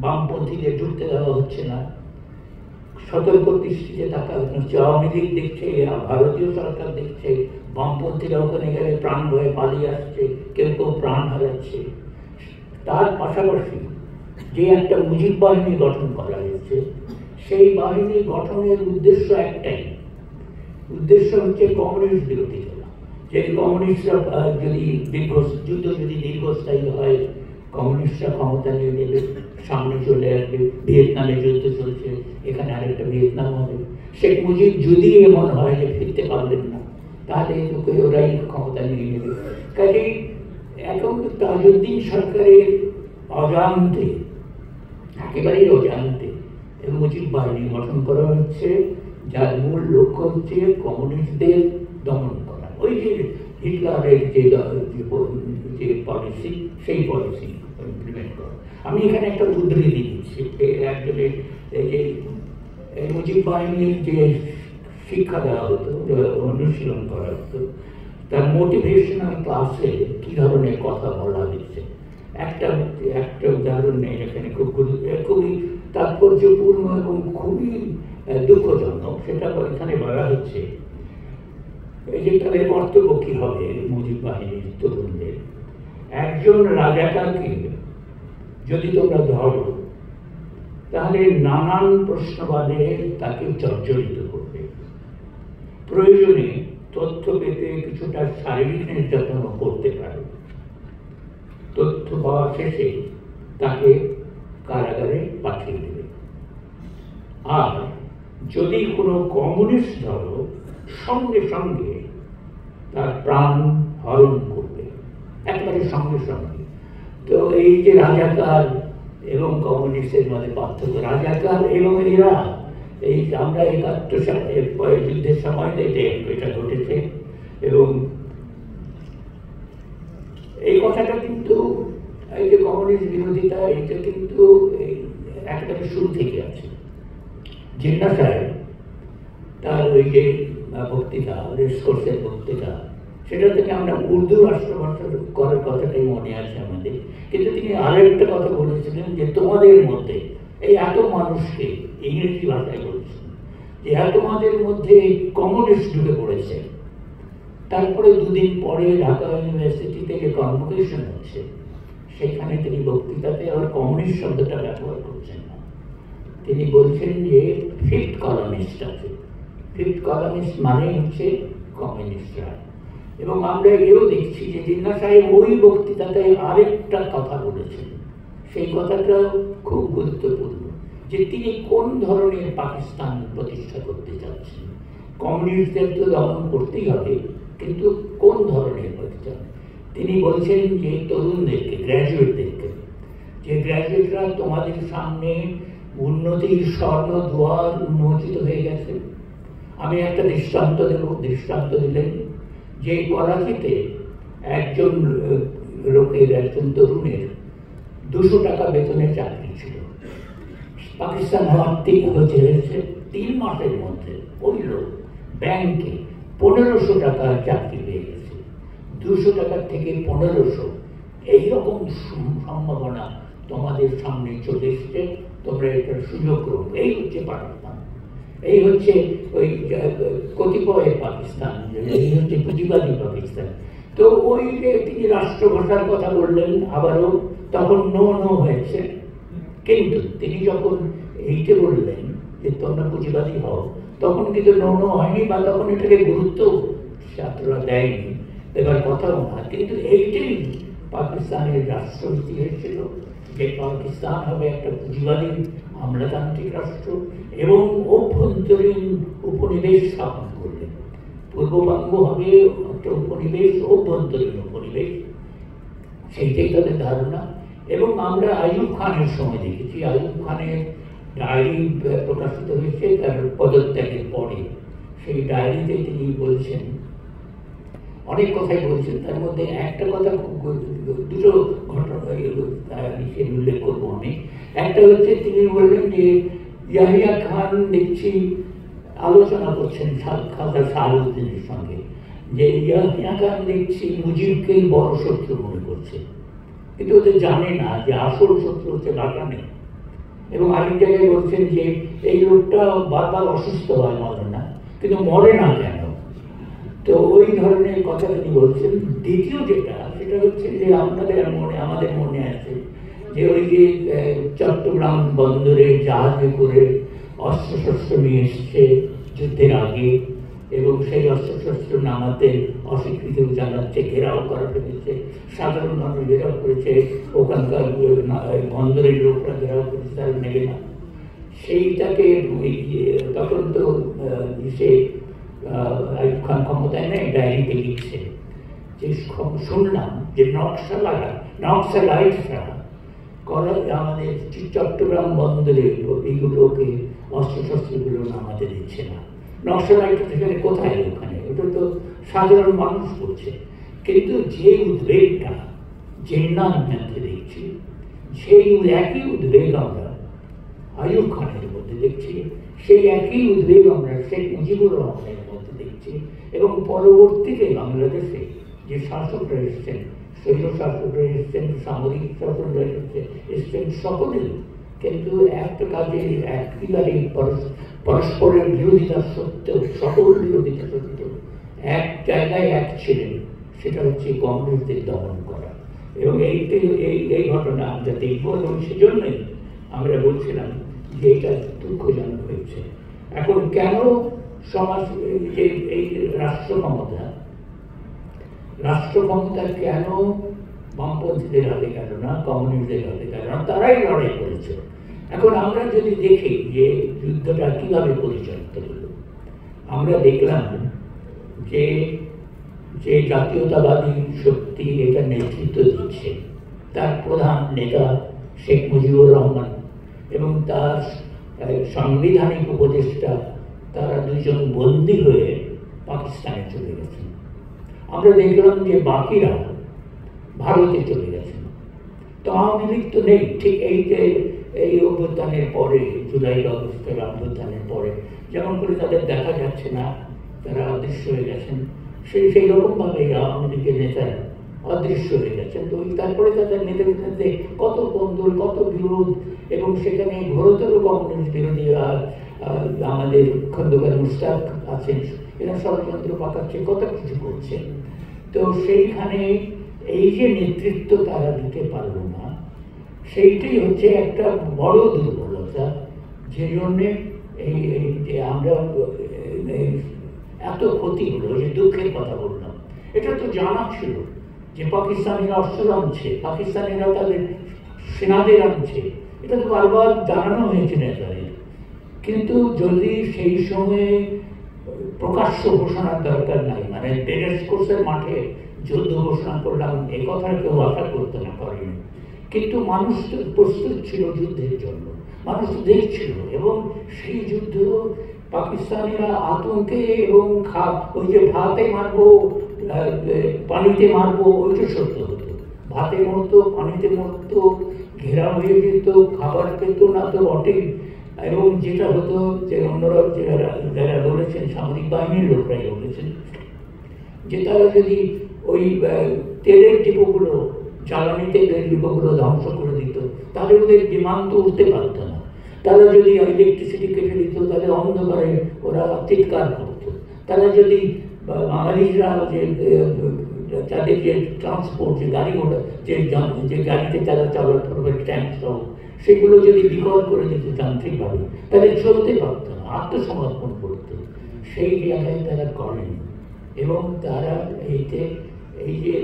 বামপন্থীদের ঢুকতে দেওয়া হচ্ছে না, সতর্ক দৃষ্টিতে থাকা হচ্ছে। আওয়ামী লীগ দেখছে, ভারতীয় সরকার দেখছে, বামপন্থীরা ওখানে গেলে প্রাণ ভয়ে পালিয়ে আসছে, কেউ কেউ প্রাণ হারাচ্ছে। তার পাশাপাশি যে একটা মুজিব বাহিনী গঠন করা হয়েছে, সেই বাহিনী গঠনের উদ্দেশ্য একটাই, উদ্দেশ্য হচ্ছে কমিউনিস্ট বিরোধী করা। যে কমিউনিস্টরা যদি যুদ্ধ যদি দীর্ঘস্থায়ী হয়, কমিউনিস্টরা ক্ষমতা নিয়ে নেবে, সামনে চলে আসবে, ভিয়েতনামে যুদ্ধ চলছে, এখানে আরেকটা ভিয়েতনাম হবে। শেখ মুজিব যদি এমন হয় যে ফিরতে পারলেন না, তাহলে ওরাই ক্ষমতা নিয়ে নেবে। কাজেই এখন তাজউদ্দিন সরকারের অজান্তে, একেবারেই অজান্তে মুজিব বাহিনী গঠন করা হচ্ছে, যার মূল লক্ষ্য হচ্ছে কমিউনিস্টদের দমন করা। ওই যে হিটলারের যে পলিসি, সেই পলিসি ইমপ্লিমেন্ট করা। আমি এখানে একটা উদ্ধৃতি দিচ্ছি। একজনের যে মুজিব বাহিনীর যে শিক্ষা দেওয়া হতো, অনুশীলন করা হতো, তার মোটিভেশনাল ক্লাসে কী ধরনের কথা বলা হচ্ছে, একটা উদাহরণ নেই এখানে, খুবই তাৎপর্যপূর্ণ এবং খুবই দুঃখজনক। সেটা এখানে বলা হচ্ছে এই যে তাদের কর্তব্য কী হবে মুজিব বাহিনীর তরুণদের। একজন রাজাকারকে যদি তোমরা ধরো, তাহলে নানান প্রশ্নবাদে তাকে জর্জরিত করবে। প্রয়োজনে তথ্য পেতে কিছুটা শারীরিক নির্যাতনও করতে পারে। তথ্য পাওয়া শেষে তাকে কারাগারে পাঠিয়ে দেবে। আর যদি কোনো কমিউনিস্ট ধরো, সঙ্গে সঙ্গে তার প্রাণ হরণ করবে, একেবারে সঙ্গে সঙ্গে। তো এই যে রাজাকার এবং কমিউনিস্টের মধ্যে পার্থক্য, রাজাকার এবং এরা, এই আমরা ৭১ সালে যুদ্ধের সময় এটা ঘটেছে। এবং এই কথাটা কিন্তু এই যে কমিউনিস্ট বিরোধিতা, এটা কিন্তু একেবারে শুরু থেকে আছে। জিন্না সাহেব তার ওই যে বক্তৃতা, রেসকোর্সের বক্তৃতা, সেটা থেকে আমরা উর্দু রাষ্ট্রভাষা করার কথাটাই মনে আছে আমাদের। কিন্তু তিনি আরো একটা কথা বলেছিলেন যে তোমাদের মধ্যে এই এত মানুষকে, ইংরেজি ভাষায় বলছেন যে তোমাদের মধ্যে কমিউনিস্ট ঢুকে পড়েছে। তারপরে দুদিন পরে ঢাকা ইউনিভার্সিটিতে যে কনভোকেশন হচ্ছে, সেখানে তিনি বক্তৃতাতে আবার কমিউনিস্ট শব্দটা ব্যবহার করছেন না। তিনি বলছেন যে ফিফথ কলামিস্ট আছে। ফিফথ কলামিস্ট মানে হচ্ছে কমিউনিস্টরা। এবং আমরা এও দেখছি যে জিন্না সাহেব ওই বক্তৃতাতে আরেকটা কথা বলেছেন, সেই কথাটা খুব গুরুত্বপূর্ণ, যে তিনি কোন ধরনের পাকিস্তান প্রতিষ্ঠা করতে চাচ্ছেন। কমিউনিস্টদের তো দমন করতেই হবে, কিন্তু কোন ধরনের পাকিস্তান। তিনি বলছেন যে তরুণদেরকে, গ্র্যাজুয়েটদেরকে, যে গ্র্যাজুয়েটরা তোমাদের সামনে উন্নতির স্বর্ণ দুয়ার উন্মোচিত হয়ে গেছে। আমি একটা দৃষ্টান্ত দেব। দৃষ্টান্ত দিলেন যে করাচিতে একজন লোকের, একজন তরুণের 200 টাকা বেতনের চাকরি ছিল। পাকিস্তান হওয়ার হয়েছে 3 মাসের মধ্যে ওই লোক ব্যাংকে 1500 টাকার চাকরি পেয়ে গেছে। 200 টাকার থেকে 1500, এইরকম সম্ভাবনা তোমাদের সামনে চলে এসছে, তোমরা এটার সুযোগ করো। এই হচ্ছে পাকিস্তান, এই হচ্ছে ওই কতিপয় পাকিস্তান, এই হচ্ছে পুঁজিবাদী পাকিস্তান। তো ওই যে তিনি রাষ্ট্রভাষার কথা বললেন, আবারও তখন নো নো হয়েছে। কিন্তু তিনি যখন এইটা বললেন যে তোমরা পুঁজিবাদী হও, তখন কিন্তু নো নো হয়নি, বা তখন এটাকে গুরুত্ব ছাত্ররা দেয়নি, এবার কথাও না। কিন্তু এইটাই পাকিস্তানের রাষ্ট্রনীতি হয়েছিল, যে পাকিস্তান হবে একটা পুঁজিবাদী আমলাতান্ত্রিক রাষ্ট্র, এবং অভ্যন্তরীণ উপনিবেশ স্থাপন করবে। পূর্ববঙ্গ হবে একটা উপনিবেশ, অভ্যন্তরীণ উপনিবেশ, সেইটাই তাদের ধারণা। এবং আমরা আইয়ুব খানের সময় দেখেছি, আইয়ুব খানের ডায়েরি প্রকাশিত হয়েছে তার পদত্যাগের পরে। সেই ডায়েরিতে তিনি বলছেন, অনেক কথাই বলছেন, তার মধ্যে একটা কথা, দুটো ঘটনা উল্লেখ করবো আমি। একটা হচ্ছে তিনি বললেন যে ইয়াহিয়া খান দেখছি আলোচনা করছেন খাজা শাহাবুদ্দিনের সঙ্গে, যে ইয়াহিয়া খান দেখছি মুজিবকে বড় শত্রু মনে করছে, কিন্তু ওদের জানে না যে আসল শত্রু হচ্ছে বাগানে। এবং আরেক জায়গায় বলছেন যে এই লোকটা বারবার অসুস্থ হয়, মরে না, কিন্তু মরে না কেন? তো ওই ধরনের কথা তিনি বলছেন। দ্বিতীয় যেটা, সেটা হচ্ছে যে আমাদের মনে আছে যে ওই যে চট্টগ্রাম বন্দরে জাহাজে করে অস্ত্রশস্ত্র নিয়ে এসছে যুদ্ধের আগে, এবং সেই অস্ত্রশস্ত্র নামাতে অস্বীকৃতি জানাচ্ছে, ঘেরাও করা ফেলেছে, সাধারণ মানুষ ঘেরাও করেছে, ওখানকার বন্দরের লোকরা ঘেরাও করেছে, তারা নেবে না। সেইটাকে তখন তো সে আইয়ুব খান ক্ষমতায় নেই, ডায়েরিতে লিখছে যে শুনলাম যে নকশালাইটরা আমাদের চট্টগ্রাম বন্দরে এইগুলোকে অস্ত্রশস্ত্রগুলো নামাতে দিচ্ছে না। নকশালাইট সেখানে কোথায়? ওখানে ওটা তো সাধারণ মানুষ করছে। কিন্তু যে উদ্বেগটা জিন্নার মধ্যে দেখছি, সেই একই উদ্বেগ আমরা আইয়ুব খানের মধ্যে দেখছি, সেই একই উদ্বেগ আমরা শেখ মুজিবুর রহমানের মধ্যে দেখছি। এবং পরবর্তীতে বাংলাদেশে যে শাসকরা এসছেন, শৈল শাসকরা এসছেন, সামরিক শাসকরা এসছেন, সকলেই কিন্তু একটা কাজে একেবারে পরস্পরের বিরোধিতা সত্ত্বেও, সকল বিরোধিতা সত্ত্বেও এক জায়গায় এক ছিলেন, সেটা হচ্ছে কংগ্রেসদের দমন করা। এবং এই ঘটনা আমরা দেখব, এবং সেজন্যই আমরা বলছিলাম যে এটা দুঃখজনক হয়েছে। এখন কেন সমাজ এই রাষ্ট্র ক্ষমতা কেন বামপন্থীদের হাতে গেল না, কমিউনিস্টদের হাতে গেল না? তারাই লড়াই করেছে। এখন আমরা যদি দেখি যে যুদ্ধটা কিভাবে পরিচালিত হলো, আমরা দেখলাম যে যে জাতীয়তাবাদী শক্তি এটা নেতৃত্ব দিচ্ছে, তার প্রধান নেতা শেখ মুজিবুর রহমান এবং তার সাংবিধানিক উপদেষ্টা, তারা দুজন বন্দী হয়ে পাকিস্তানে চলে গেছেন। আমরা দেখলাম যে বাকিরা ভারতে চলে গেছেন। তো আওয়ামী লীগ তো নেই ঠিক এই যে এই অভ্যুত্থানের পরে, জুলাই আগস্টের অভ্যুত্থানের পরে যেমন করে তাদের দেখা যাচ্ছে না, তারা অদৃশ্য হয়ে গেছেন, সেই রকমভাবে আওয়ামী লীগের নেতারা অদৃশ্য হয়ে গেছেন। তো তারপরে তাদের নেতাদের কত কন্দল, কত বিরোধ, এবং সেখানে ঘোরতর কমিউনিস্ট বিরোধী আমাদের খন্দকার মুশতাক আছেন, এরা ষড়যন্ত্র পাকাচ্ছে, কত কিছু করছে। তো সেইখানে এই যে নেতৃত্ব তারা দিতে পারলো না, সেইটাই হচ্ছে একটা বড় দুর্বলতা, যে জন্যে এই যে আমরা এত ক্ষতি হলো, যে দুঃখের কথা বললাম। এটা তো জানা ছিল যে পাকিস্তানিরা অস্ত্র আনছে, পাকিস্তানিরা তাদের সেনাদের আনছে, এটা তো বারবার জানানো হয়েছে নেতাদের। কিন্তু যদি সেই সময়ে প্রকাশ্য ঘোষণার দরকার নাই, মানে টেরেস কোর্সের মাঠে যুদ্ধ ঘোষণা করলাম, এই কথা কেউ আশা করতে না পারেনি। কিন্তু মানুষ তো প্রস্তুত ছিল যুদ্ধের জন্য, মানুষ তো দেখছিল, এবং সেই যুদ্ধ পাকিস্তানিরা আতঙ্কে এবং ওই যে ভাতে মারবো পানিতে মারবো, ওইটা সত্য হতো। ভাতে মরতো, পানিতে মরতো, ঘেরা হয়ে যেত, খাবার পেত না তো বটেই। এবং যেটা হতো যে অন্যরা যারা বলেছেন, সামরিক বাহিনীর লোকরাই বলেছেন, যে তারা যদি ওই তেলের ডিপোগুলো, জ্বালানি তেলের ডিপোগুলো ধ্বংস করে দিত, তাহলে ওদের বিমান তো উঠতে পারত না। তারা যদি ইলেকট্রিসিটি কেটে দিত, তাহলে অন্ধকারে ওরা চিৎকার করত। তারা যদি বাঙালিরা যে তাদের যে ট্রান্সপোর্ট, যে গাড়ি ঘোড়া, যে গাড়িতে তারা চলাচল করবে, ট্যাঙ্ক সহ, সেগুলো যদি বিকল করে দিত যান্ত্রিকভাবে, তাহলে চলতে পারত না, আত্মসমর্পণ করত। সেই জায়গায় তারা করেন, এবং তারা এই যে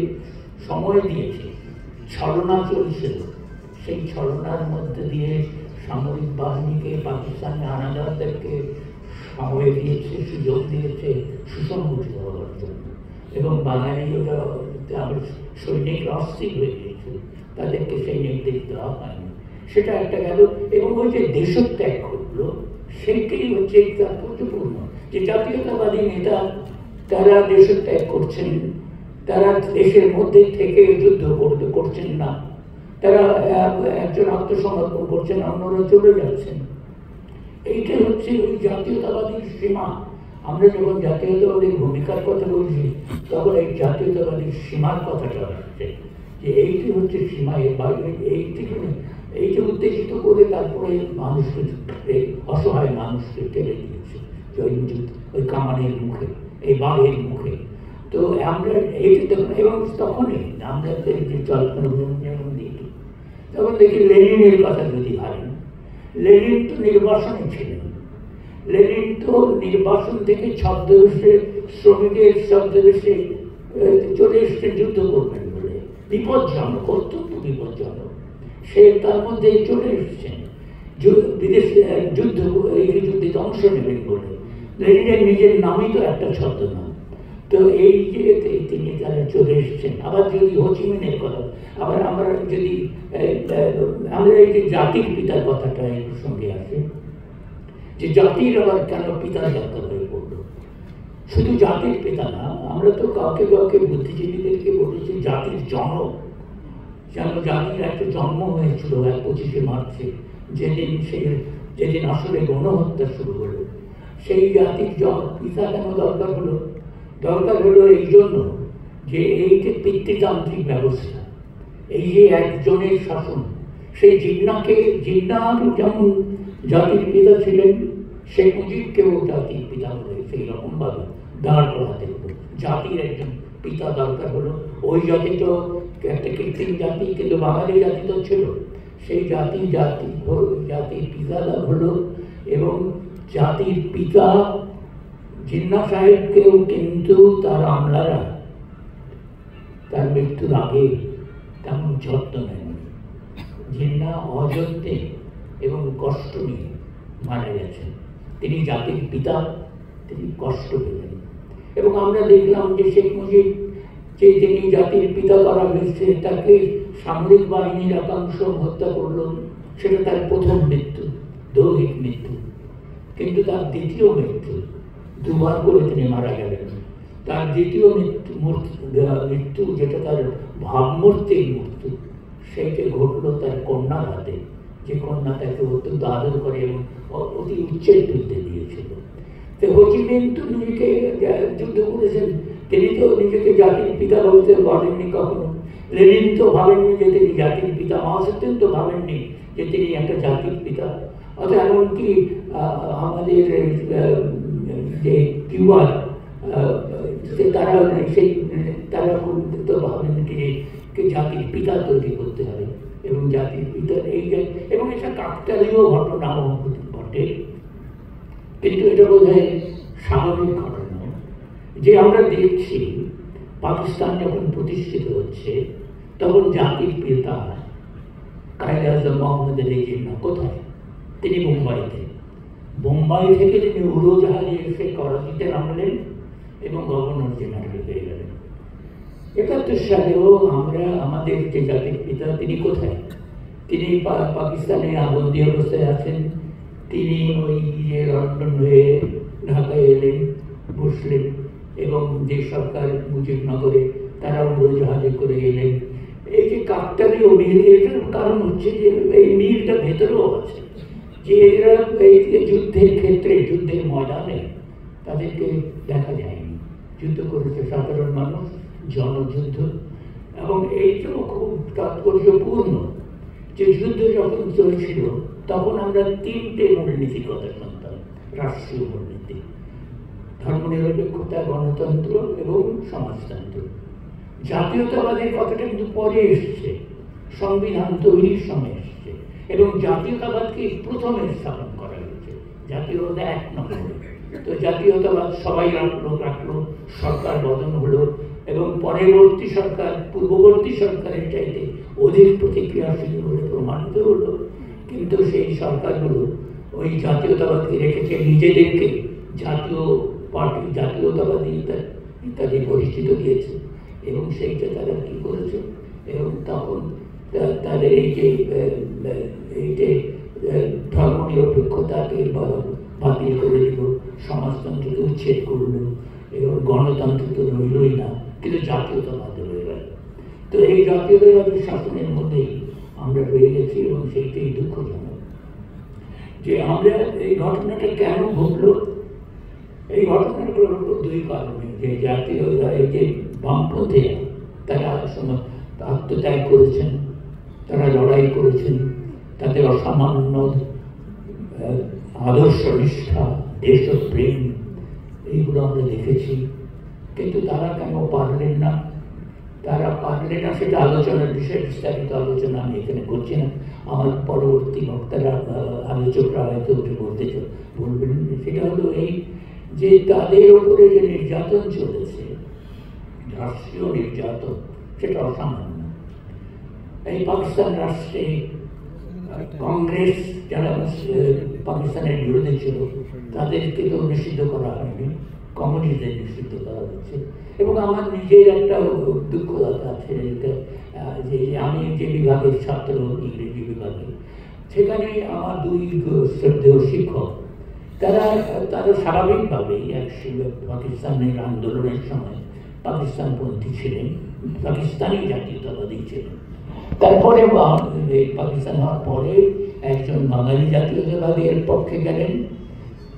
সময় দিয়েছে, ছলনা চলছিল, সেই ছলনার মধ্যে দিয়ে সামরিক বাহিনীকে, পাকিস্তানি হানাদারদেরকে সময় দিয়েছে, সুযোগ দিয়েছে সুসংগঠিত হওয়ার জন্য। এবং বাঙালিরা সৈনিকরা অস্থির হয়ে গিয়েছে, তাদেরকে সেই নির্দেশ দেওয়া হয়নি। সেটা একটা গেল। এবং ওই যে দেশত্যাগ ঘটলো, সেইটাই হচ্ছে তাৎপর্যপূর্ণ, যে জাতীয়তাবাদী নেতা তারা দেশত্যাগ করছেন, তারা দেশের মধ্যে থেকে যুদ্ধ করছেন না, তারা একজন আত্মসমর্পণ করছেন, অন্যরা চলে যাচ্ছেন। এইটাই হচ্ছে ওই জাতীয়তাবাদীর সীমা। আমরা যখন জাতীয়তাবাদীর ভূমিকার কথা বলছি, তখন এই জাতীয়তাবাদীর সীমার কথাটা আসছে, যে এইটি হচ্ছে সীমা, এর বাইরে এইটি উত্তেজিত করে তারপরে মানুষকে, অসহায় মানুষকে টেনে দিয়েছে ওই কামানের মুখে, এই বাঘের মুখে। তো আমরা এইটি দেখুন, এবং তখনই আমরা যে চলমান যেমন দেখি, তখন দেখি লেনিনের কথা যদি ভাবেন, লেনিন তো নির্বাসনে ছিলেন। লেনিন তো নির্বাসন থেকে ছদ্মবেশে, শ্রমিকের ছদ্মবেশে চলে এসছে যুদ্ধ করবেন বলে। বিপজ্জনক, অত্যন্ত বিপজ্জনক। সে তার মধ্যে চলে এসছেন বিদেশে এই যুদ্ধে অংশ নেবেন বলে। লেনিনের নিজের নামই তো একটা ছদ্মনাম। তো এই যে তিনি তারা চলে এসছেন। আবার যদি হোচিমিনের কথা, আবার আমরা যদি এই যে জাতির পিতার কথাটা এই প্রসঙ্গে আসে, যে জাতির আবার কেন পিতার দরকার হয়ে পড়লো। শুধু জাতির পিতা না, আমরা তো কাউকে কাউকে বুদ্ধিজীবীদেরকে বলেছি জাতির জনক। যেন জাতির একটা জন্ম হয়েছিল 25শে মার্চে, যেদিন আসলে গণহত্যা শুরু হলো। সেই জাতির পিতা কেন দরকার হলো? দরকার হলো এই জন্য যে এই যে পিতৃতান্ত্রিক ব্যবস্থা, এই যে একজনের শাসন, সেই জিন্নাহ যেমন জাতির পিতা ছিলেন, শেখ মুজিবকেও জাতির পিতা বলে সেই রকমভাবে দাঁড় করাতে হলো। জাতির একজন পিতা দরকার হলো। ওই জাতি তো একটা কৃত্রিম জাতি, কিন্তু বাঙালি জাতি তো ছিল। সেই জাতির পিতা হলো, এবং জাতির পিতা জিন্নাহ সাহেবকেও কিন্তু তার আমলারা তার মৃত্যুর আগে তেমন যত্ন নেননি। জিন্নাহ অযত্নে এবং কষ্ট নিয়ে মারা গেছেন। তিনি জাতির পিতা, তিনি কষ্ট পেলেন। এবং আমরা দেখলাম যে শেখ মুজিব, যে যিনি জাতির পিতা করা হয়েছে, তাকে সামরিক বাহিনীর একাংশ হত্যা করল। সেটা তার প্রথম মৃত্যু, দৈহিক মৃত্যু। কিন্তু তার দ্বিতীয় মৃত্যু, দুবার করে তিনি মারা গেলেন। তার দ্বিতীয় মৃত্যু, যেটা তার ভাবমূর্তির মৃত্যু, সেইটা ঘটলো তার কন্যার হাতে, যে কন্যা তাকে অত্যন্ত আদর করে এবং অতি উচ্চের তুলতে দিয়েছিল। তো হো চি মিন তো নিজেকে যুদ্ধ করেছেন, তিনি তো নিজেকে জাতির পিতা বলতে বলেননি কখনো। লেনিন তো ভাবেননি যে তিনি জাতির পিতা, মাও সেতুং তো ভাবেননি যে তিনি একটা জাতির পিতা। অর্থাৎ এমনকি আমাদের যে কিউবার তারা সেই তারা তো ভাবেন যে জাতির পিতা তৈরি করতে হবে এবং জাতির পিতা এই যে, এবং এটা কাকতালীয় ঘটনাও ঘটে, কিন্তু এটা বোধ হয় স্বাভাবিক ঘটনা যে আমরা দেখছি পাকিস্তান যখন প্রতিষ্ঠিত হচ্ছে তখন জাতির পিতা কায়েদ আজম মোহাম্মদ আলী জিন্নাহ কোথায়? তিনি মুম্বাইতে। বোম্বাই থেকে তিনি উড়োজাহাজে এসে করাচিতে নামলেন এবং গভর্নর জেনারেল হয়ে গেলেন। 71 সালেও আমরা আমাদের যে জাতির পিতা তিনি কোথায়? তিনি পাকিস্তানে বন্দী অবস্থায় আছেন। তিনি ওই যে লন্ডন হয়ে ঢাকায় এলেন, বসলেন এবং যে সরকার মুজিবনগরে তারা উড়োজাহাজে করে এলেন। এই যে কাকতালীয় মিল, এটার কারণ হচ্ছে যে এই মিলটা ভেতরেও আছে, যে এরা এই যুদ্ধের ক্ষেত্রে যুদ্ধের ময়দানে তাদেরকে দেখা যায়নি। যুদ্ধ করেছে সাধারণ মানুষ, জনযুদ্ধ, এবং এইটাও খুব তাৎপর্যপূর্ণ যে যুদ্ধ যখন চলছিল তখন আমরা 3টে মূলনীতির কথা শুনতাম। রাষ্ট্রীয় মূলনীতি, ধর্মনিরপেক্ষতা, গণতন্ত্র এবং সমাজতন্ত্র। জাতীয়তাবাদের কথাটা কিন্তু পরে এসছে, সংবিধান তৈরির সময় এসছে, এবং জাতীয়তাবাদকে প্রথমে স্থাপন করা হয়েছে। জাতীয়তা 1 নম্বরে। তো জাতীয়তাবাদ সবাই রাখলো, সরকার বদল হলো এবং পরবর্তী সরকার পূর্ববর্তী সরকারের চাইতে অধিক প্রতিক্রিয়াশীল বলে প্রমাণিত হলো। কিন্তু সেই সরকারগুলো ওই জাতীয়তাবাদকে রেখেছে নিজেদেরকে জাতীয় পার্টি, জাতীয়তাবাদী ইত্যাদি পরিচিত দিয়েছে, এবং সেইটা তারা কি করেছে, এবং তখন তাদের এই যে ধর্মনিরপেক্ষতাকে বাতিল করে দিল, সমাজতন্ত্রকে উচ্ছেদ করলো, এবং গণতন্ত্র তো রইলই না, কিন্তু জাতীয়তাবাদ রয়ে গেল। তো এই জাতীয়তাবাদের শাসনের মধ্যেই আমরা রয়ে গেছি, এবং সেইটাই দুঃখজনক যে আমরা এই ঘটনাটা কেন ঘটলো। এই ঘটনাটা ঘটলো 2 কারণে। যে জাতীয় এই যে বামপন্থীরা তারা আত্মত্যাগ করেছেন, তারা লড়াই করেছেন, তাদের অসামান্য আদর্শ নিষ্ঠা, দেশপ্রেম, এইগুলো আমরা দেখেছি। কিন্তু তারা কেন পারলেন না? তারা পারলেন না সেটা আলোচনার বিষয়, বিস্তারিত আলোচনা আমি এখানে করছি না। আমার পরবর্তী বক্তারা, আলোচকরা হয়তো বলবেন। সেটা হলো এই যে তাদের উপরে যে নির্যাতন চলেছে, রাষ্ট্রীয় নির্যাতন, সেটা অসামান্য। এই পাকিস্তান রাষ্ট্রে কংগ্রেস যারা পাকিস্তানের বিরোধী ছিল তাদেরকে তো নিষিদ্ধ করা হয়নি, কমিউনিস্টদের নিষিদ্ধ করা হচ্ছে। এবং আমার নিজের একটা দুঃখতা আছে যে আমি যে বিভাগের ছাত্র, ইংরেজি বিভাগে, সেখানে আমার 2 শ্রদ্ধেয় শিক্ষক তারা স্বাভাবিকভাবেই পাকিস্তানের আন্দোলনের সময় পাকিস্তানপন্থী ছিলেন, পাকিস্তানি জাতীয়তাবাদী ছিলেন। তারপরে পাকিস্তান হওয়ার পরে একজন বাঙালি জাতীয়তাবাদীর পক্ষে গেলেন।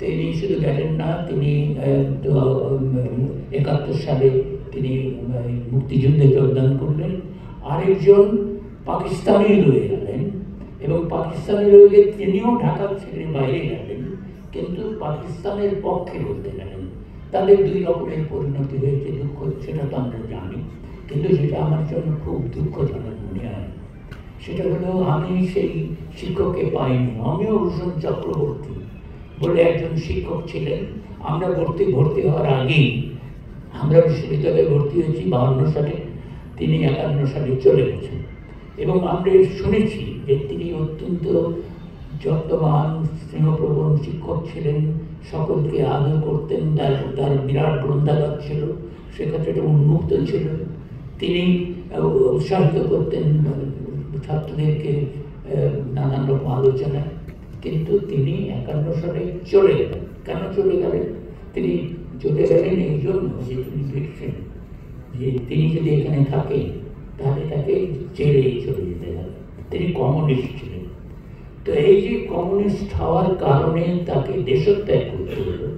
তিনি শুধু গেলেন না, তিনি 71 সালে তিনি মুক্তিযুদ্ধে যোগদান করলেন। আরেকজন পাকিস্তানি রয়ে গেলেন, এবং পাকিস্তানি রয়ে গিয়ে তিনিও ঢাকা ছেড়ে বাইরে গেলেন, কিন্তু পাকিস্তানের পক্ষে বলতে গেলেন। তাদের 2 রকমের পরিণতি হয়েছে। দুঃখ, সেটা তো আমরা জানি, কিন্তু যেটা আমার জন্য খুব দুঃখজনক মনে হয় সেটা হলো আমি সেই শিক্ষককে পাইনি। আমিও ভূষণ চক্রবর্তী বলে একজন শিক্ষক ছিলেন। আমরা ভর্তি হওয়ার আগেই আমরা বিশ্ববিদ্যালয়ে ভর্তি হয়েছি 52 সালে, তিনি 51 সালে চলে গেছেন। এবং আমরা শুনেছি যে তিনি অত্যন্ত যত্নবান, স্নেহপ্রবণ শিক্ষক ছিলেন, সকলকে আদর করতেন, তার বিরাট গ্রন্থাগার ছিল, সেক্ষেত্রে উন্মুক্ত ছিল। তিনি উৎসাহিত করতেন ছাত্রদেরকে নানান রকম আলোচনায়। কিন্তু তিনি 51 সালে চলে গেলেন। কেন চলে গেলেন? তিনি চলে গেলেন এই জন্য যে তিনি দেখছেন যে তিনি যদি এখানে থাকেন তাহলে তাকে জেলে চলে যেতে হবে। তিনি কমিউনিস্ট ছিলেন। তো এই যে কমিউনিস্ট হওয়ার কারণে তাকে দেশত্যাগ করতে হলো,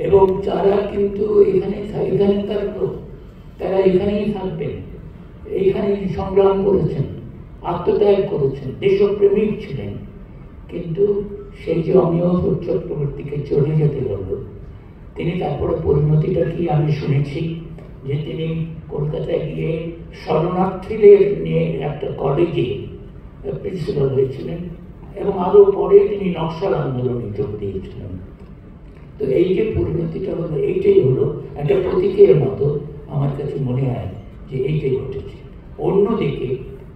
এবং তারা কিন্তু এখানকার লোক, তারা এখানেই থাকবেন, এইখানেই সংগ্রাম করেছেন, আত্মত্যাগ করেছেন, দেশপ্রেমিক ছিলেন। কিন্তু সেই যে অমিয় চক্রবর্তীকে চলে যেতে হলো, তিনি তারপরে পরিণতিটা কি আমি শুনেছি যে তিনি কলকাতায় গিয়ে শরণার্থীদের নিয়ে একটা কলেজে প্রিন্সিপাল হয়েছিলেন, এবং আরও পরে তিনি নকশাল আন্দোলনে যোগ দিয়েছিলেন। তো এই যে পরিণতিটা হলো, এইটাই হলো একটা প্রতীকের মতো আমার কাছে মনে হয় যে এইটাই ঘটেছে। অন্যদিকে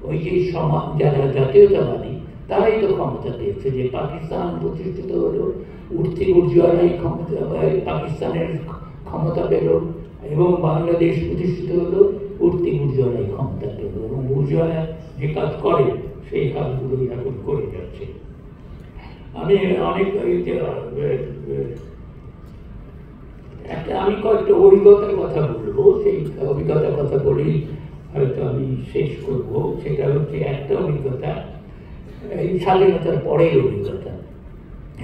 ওই যে সমাজ, যারা জাতীয়তাবাদী, তারাই তো ক্ষমতা পেয়েছে। যে পাকিস্তান প্রতিষ্ঠিত হলো, উঠতি বুর্জোয়ারাই ক্ষমতা, পাকিস্তানের ক্ষমতা পেল, এবং বাংলাদেশ প্রতিষ্ঠিত হলো, উঠতি বুর্জোয়ারাই ক্ষমতা পেল, এবং বুর্জোয়ারা যে কাজ করে সেই কাজগুলোই এখন করে যাচ্ছে। আমি অনেক আমি কয়েকটা অভিজ্ঞতার কথা বলবো, সেই অভিজ্ঞতার কথা বলেই হয়তো আমি শেষ করবো। সেটা হচ্ছে একটা অভিজ্ঞতা এই স্বাধীনতার পরের অভিজ্ঞতা,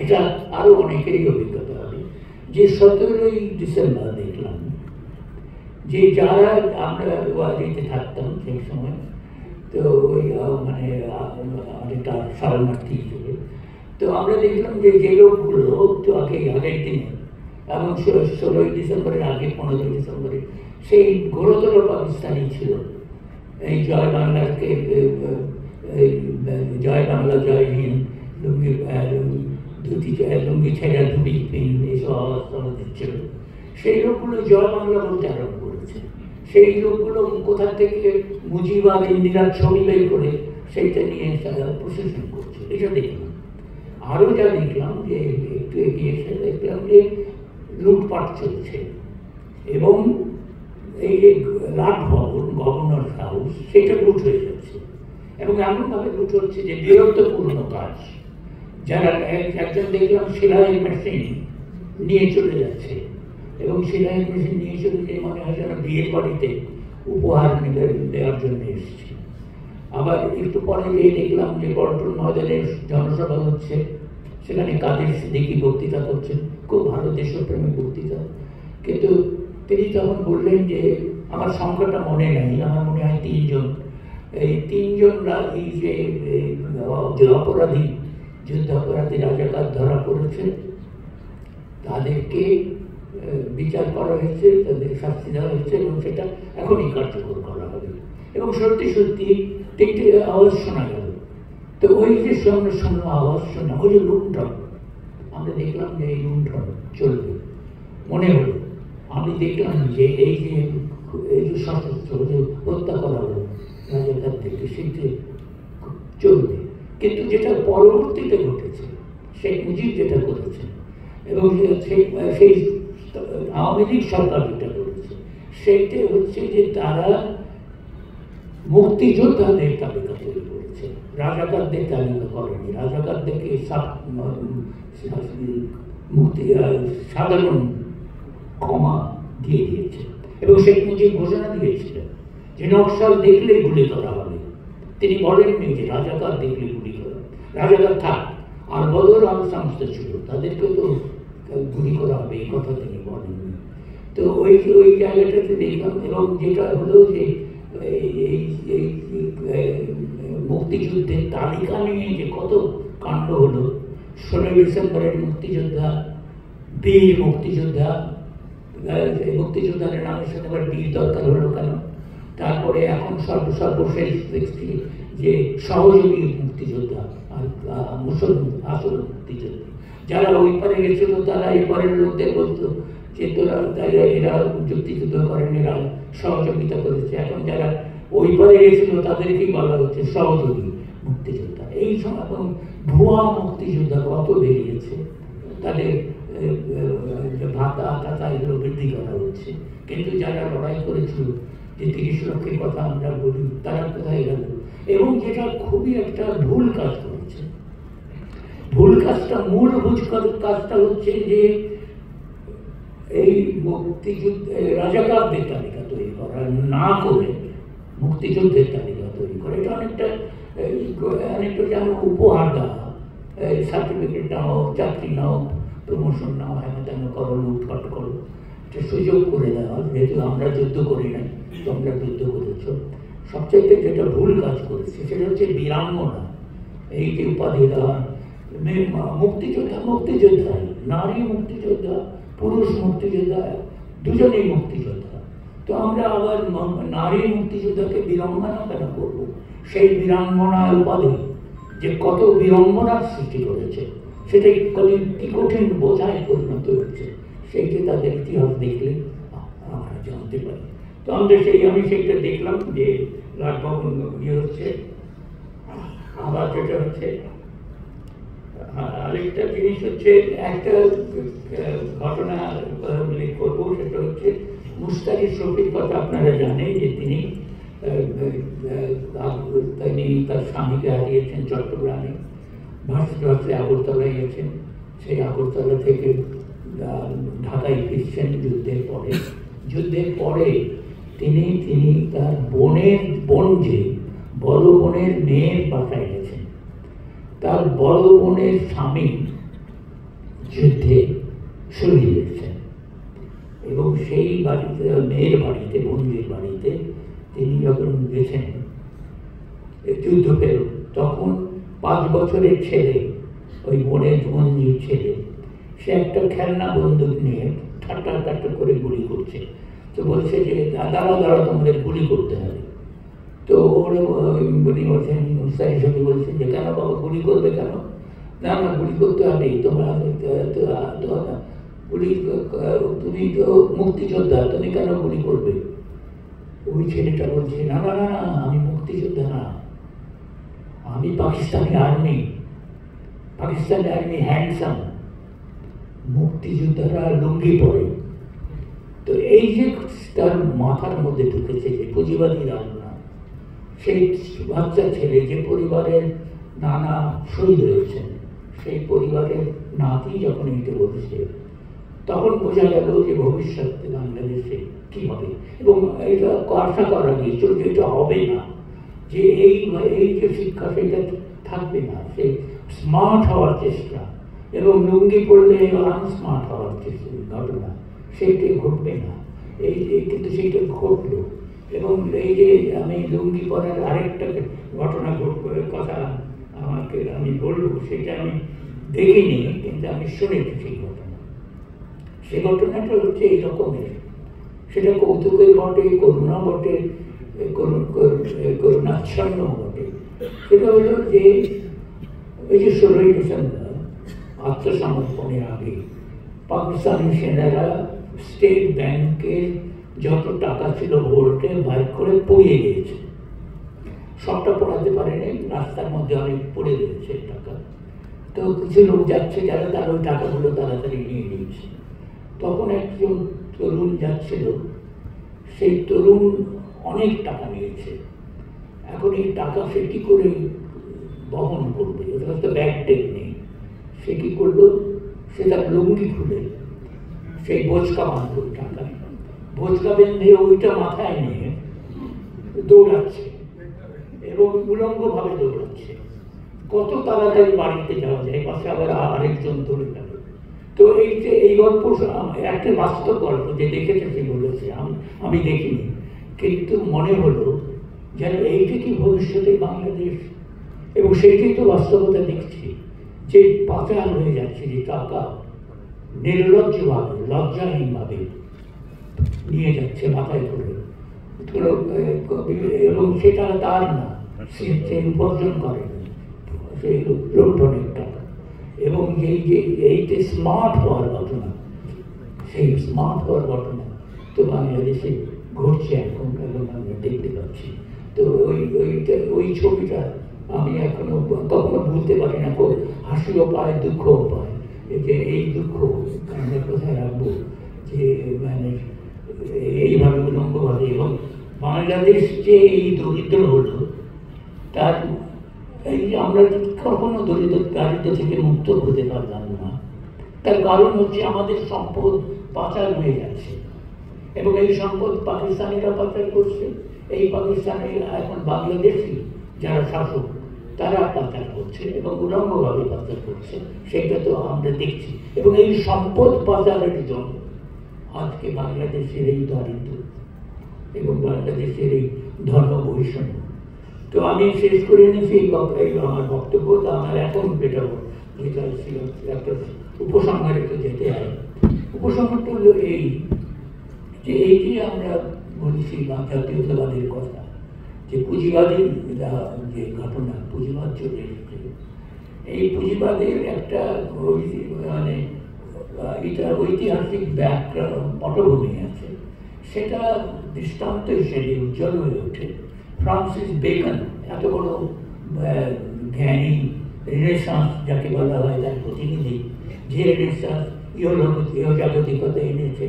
এটা আরো অনেকেরই অভিজ্ঞতা হবে। যে 17ই ডিসেম্বর দেখলাম যে যারা আমরা ওয়াজিতে থাকতাম সেই সময়, তো ওই মানে অনেকটা শরণার্থী হিসেবে, তো আমরা দেখলাম যে যে লোকগুলো একটু আগের দিনে, এবং 16ই ডিসেম্বরের আগে 15ই ডিসেম্বরে সেই ঘোরতর পাকিস্তানি ছিল, এই জয় বাংলাকে, জয় বাংলা জয় হিন্দ, লুঙ্গি ছেঁড়া ধুবি পিন, এইসব অবস্থা দিচ্ছিল। সেই লোকগুলো জয় বাংলা বলতে আরম্ভ করেছে। সেই লোকগুলো কোথা থেকে মুজিব আর ইন্দিরার ছবি বের করে সেইটা নিয়ে প্রশাসন করছে, এটা দেখলাম। আরও যা দেখলাম যে একটু এগিয়ে এসে দেখলাম যে লুটপাট চলছে, এবং এই যে রাজভবন, গভর্নর হাউস, সেটা লুট হয়ে যাচ্ছে, এবং এমনভাবে লুট হচ্ছে যে বীরত্বপূর্ণ কাজ। যারা একজন দেখলাম সেলাই মেশিন নিয়ে চলে যাচ্ছে, এবং সেলাই মেশিন নিয়ে চলে গিয়ে মনে হয় যেন বিয়ের বাড়িতে উপহার দেওয়ার জন্য এসেছে। আবার একটু পরে গিয়ে দেখলাম যে পল্টন ময়দানের জনসভা হচ্ছে, সেখানে কাদের সিদ্দিকী বক্তৃতা করছেন, খুব ভালো দেশপ্রেমী বক্তৃতা। কিন্তু তিনি তখন বললেন যে আমার সংখ্যাটা মনে নেই, আমার মনে হয় 3 জন, এই 3 জনরা এই যে অপরাধী, যুদ্ধাপরাধী রাজাকার ধরা পড়েছে, তাদেরকে বিচার করা হয়েছে, তাদের শাস্তি দেওয়া হয়েছে, এবং সেটা এখনই কার্যকর করা হবে। এবং সত্যি সত্যি একটি আওয়াজ শোনা গেল। তো ওই যে সঙ্গে আওয়াজ শোনা, ওই যে লুণ্ঠন, আমরা দেখলাম যে এই লুণ্ঠন চলবে। মনে হলো, আমি দেখলাম যে এই যে সশস্ত্র যে হত্যা করা হলো রাজাকার থেকে, সেইটা চলবে। কিন্তু যেটা পরবর্তীতে ঘটেছে, শেখ মুজিব যেটা করেছে, এবং সেই আওয়ামী লীগ সরকার যেটা করেছে, সেইটা হচ্ছে যে তারা মুক্তিযোদ্ধাদের তালিকা তৈরি করেছে, রাজাকারদের তালিকা করেনি। রাজাকারদেরকে সাধারণ ক্ষমা দিয়ে দিয়েছে, এবং শেখ মুজিব ঘোষণা দিয়েছিলেন যে নকশাল দেখলেই গুলি করা হবে। তিনি বলেননি যে রাজাকার দেখলে গুলি করা, রাজাকার থাক, আর বদর আল সংস্থা ছিল, তাদেরকেও তো গুলি করা হবে, এই কথা তিনি বলেননি। তো ওই জায়গাটাতে দেখলাম। এবং যেটা হলো যে এই মুক্তিযুদ্ধের তালিকা নিয়ে যে কত কাণ্ড হলো, 16 ডিসেম্বরের মুক্তিযোদ্ধা, বীর মুক্তিযোদ্ধা, মুক্তিযোদ্ধাদের নামের সাথে আবার বীর দরকার হলো কেন? তারপরে এখন সর্বশেষ দেখছি যে সহযোগী মুক্তিযোদ্ধা আর আসল মুক্তিযোদ্ধা, যারা ওই পারে গেছিল তারা এই পারের লোকদের বলতো যে এরা যুক্তিযুদ্ধ করেন, এরা সহযোগিতা করেছে। এখন যারা ওই পারে গেছিল তাদেরকেই বলা হচ্ছে সহযোগী মুক্তিযোদ্ধা। এই এবং ভুয়া মুক্তিযোদ্ধা কত বেরিয়েছে, তাদের ভাতা টাতা এগুলো বৃদ্ধি করা হচ্ছে। কিন্তু যারা লড়াই করেছিল, যে 30 লক্ষের কথা আমরা বলি, তারা কোথায় গেল? এবং যেটা খুবই একটা ভুল কাজ করেছে, ভুল কাজটা, মূলভূত কাজটা হচ্ছে যে এই মুক্তিযুদ্ধ রাজাকারদের তালিকা তৈরি করা না করে মুক্তিযুদ্ধের তালিকা তৈরি করে। এটা অনেকটা অনেকটা যেমন উপহার দেওয়া, সার্টিফিকেট নাও, চাকরি নাও, প্রমোশন নাও, হ্যাঁ তেন করো, লুটপাট করো, এটা সুযোগ করে দেওয়া। যেহেতু আমরা যুদ্ধ করি নাই, তোমরা যুদ্ধ করেছ। সবচাইতে যেটা ভুল কাজ করেছে সেটা হচ্ছে বীরাঙ্গনা, এই যে উপাধি দেওয়া। মুক্তিযোদ্ধা, নারী মুক্তিযোদ্ধা, পুরুষ মুক্তিযোদ্ধা, দুজনেই মুক্তিযোদ্ধা। তো আমরা আবার নারী মুক্তিযোদ্ধাকে বীরাঙ্গনা কেন করবো? সেই বীরাঙ্গনার উপাধি যে কত বিড়ম্বনার সৃষ্টি করেছে, সেটাই কি কঠিন বোঝায় পরিণত হচ্ছে, সেইটি তাদের ইতিহাস দেখলে আমরা জানতে পারি। তো আমি সেইটা দেখলাম যে রাজভবন ইয়ে হচ্ছে। আবার যেটা হচ্ছে আরেকটা জিনিস হচ্ছে, একটা ঘটনা উল্লেখ করবো, সেটা হচ্ছে মুস্তাকির শফির কথা আপনারা জানেন যে তিনি তার স্বামীকে হারিয়েছেন চট্টগ্রামে, ভাসতে ভাসতে আগরতলায় গেছেন। সেই আগরতলা থেকে ঢাকায় ফিরছেন যুদ্ধের পরে তিনি তার বোন যে বড় বোনের মেয়ের বাসায় গেছেন। তার বড় বোনের স্বামী যুদ্ধে শহীদ হয়েছেন এবং সেই বাড়িতে, মেয়ের বাড়িতে, বোনদের বাড়িতে তিনি যখন গেছেন যুদ্ধ ফেরত, তখন 5 বছরের ছেলে, ওই বন্দির ছেলে, সে একটা খেলনা বন্দুক নিয়ে ঠাট্টা করে গুলি করছে। তো বলছে যে দাঁড়াও তোমাদের গুলি করতে হবে। তো ওরা উনি বলছেন, মুস্তাকি শফি বলছেন যে কেন বাবা গুলি করবে কেন? না গুলি করতে হবে, তোমরা গুলি, তুমি তো মুক্তিযোদ্ধা, তুমি কেন গুলি করবে? ওই ছেলেটা বলছে না আমি মুক্তিযোদ্ধা না, আমি পাকিস্তানি আর্মি হ্যান্ডসাম, মুক্তিযোদ্ধারা লুঙ্গি পরে। তো এই যে তার মাথার মধ্যে ঢুকেছে যে পুঁজিবাদী রান্না, সেই বাচ্চা ছেলে যে পরিবারের নানা শহীদ হয়েছেন, সেই পরিবারের নাতি যখন এইটা বলছে, তখন বোঝা গেল যে ভবিষ্যতে বাংলাদেশে কি হবে। এবং এটা আশা করা গিয়েছিল যে এটা হবে না, যে এই যে শিক্ষা সেটা থাকবে না, সে স্মার্ট হওয়ার চেষ্টা এবং লুঙ্গি পড়লে আনস্মার্ট হওয়ার চেষ্টা ঘটনা, সেইটাই ঘটবে না। কিন্তু সেইটা ঘটলো। এবং এই যে আমি লুঙ্গি পরার আরেকটা ঘটনা কথা আমি বলবো, সেটা আমি দেখিনি কিন্তু আমি শুনেছি সেই ঘটনাটা হচ্ছে এই রকমের। সেটা কৌতুকের বটে, করুণা বটে, করুণাচ্ছন্ন বটে। সেটা হলো যে ওই যে 16ই ডিসেম্বর আত্মসমর্পণের আগে পাকিস্তানি সেনারা স্টেট ব্যাংকের যত টাকা ছিল ভোল্টে বাইর করে পুড়িয়ে দিয়েছে। সবটা পড়াতে পারেনি, রাস্তার মধ্যে অনেক পড়ে রয়েছে টাকা। তো কিছু লোক যাচ্ছে যারা তার ওই টাকাগুলো তাড়াতাড়ি নিয়ে নিয়েছে। তখন একজন তরুণ যাচ্ছিল, সেই তরুণ অনেক টাকা নিয়েছে। এখন এই টাকা সে কি করে বহন করবে? ওটা তো ব্যাগ টেক নেই। সে কি করলো, সে তার লুঙ্গি খুলে সেই বোঝকা বাঁধল, টাকা বোঝকা বেঁধে ওইটা মাথায় নিয়ে দৌড়াচ্ছে এবং উলঙ্গভাবে দৌড়াচ্ছে। কত তাড়াতাড়ি বাড়িতে যাওয়া যায়, পাশে আবার আরেকজন ধরে গেল। তো এই যে এই গল্প একটা বাস্তব গল্প, যে দেখেছে সে বলেছে, আমি দেখিনি, কিন্তু মনে হলো যেন এইটা কি ভবিষ্যতে বাংলাদেশ। এবং সেইটাই তো বাস্তবতা দেখছি, যে পাচার হয়ে যাচ্ছে, যে টাকা নির্লজ্জভাবে, লজ্জাহীনভাবে নিয়ে যাচ্ছে মাথায় করে, এবং সেটা তার না, সে উপার্জন করে সেই লুণ্ঠনের টাকা। এবং এই যে স্মার্ট হওয়ার ঘটনা, সেই স্মার্ট হওয়ার ঘটনা তো বাংলাদেশে ঘটছে এখন, এবং আমরা দেখতে পাচ্ছি। তো ওই ছবিটা আমি এখনো কখনো ভুলতে পারি না। হাসিও পায়, দুঃখও পায়, যে এই দুঃখ আমরা কোথায় রাখবো, যে মানে এইভাবে উলঙ্গভাবে। এবং বাংলাদেশ যে এই দরিদ্র হলো, তার এই যে আমরা কখনো দারিদ্র থেকে মুক্ত হতে পারলাম না, তার কারণ হচ্ছে আমাদের সম্পদ পাচার হয়ে যাচ্ছে। এবং এই সম্পদ পাকিস্তানিরা পাচার করছে, এই পাকিস্তানে এখন বাংলাদেশি যারা শাসক তারা পাচার করছে এবং উলঙ্গভাবে পাচার করছে, সেটা তো আমরা দেখছি। এবং এই সম্পদ পাচারের জন্য আজকে বাংলাদেশের এই দারিদ্র এবং বাংলাদেশের এই ধর্ম বৈষম্য। তো আমি শেষ করে নিয়েছি এই আমার বক্তব্য। তো আমার এখন যেটা ছিল একটা উপসংহারে তো যেতে হয়। উপসংহারটা হলো এই যে আমরা বলছি জাতীয়তাবাদের কথা, যে পুঁজিবাদী যে ঘটনা, পুঁজিবাদ চলে এসেছে, এই পুঁজিবাদের একটা মানে এটা ঐতিহাসিক ব্যাকগ্রাউন্ড পটভূমি আছে, সেটা দৃষ্টান্ত হিসেবে উজ্জ্বল হয়ে ওঠে। ফ্রান্সিস বেকন, এত বড় জ্ঞানী, রেনেসাঁস যাকে বলা হয় তার প্রতিনিধি, যে রেনেসাঁস ইহজাগতিকতা এনেছে,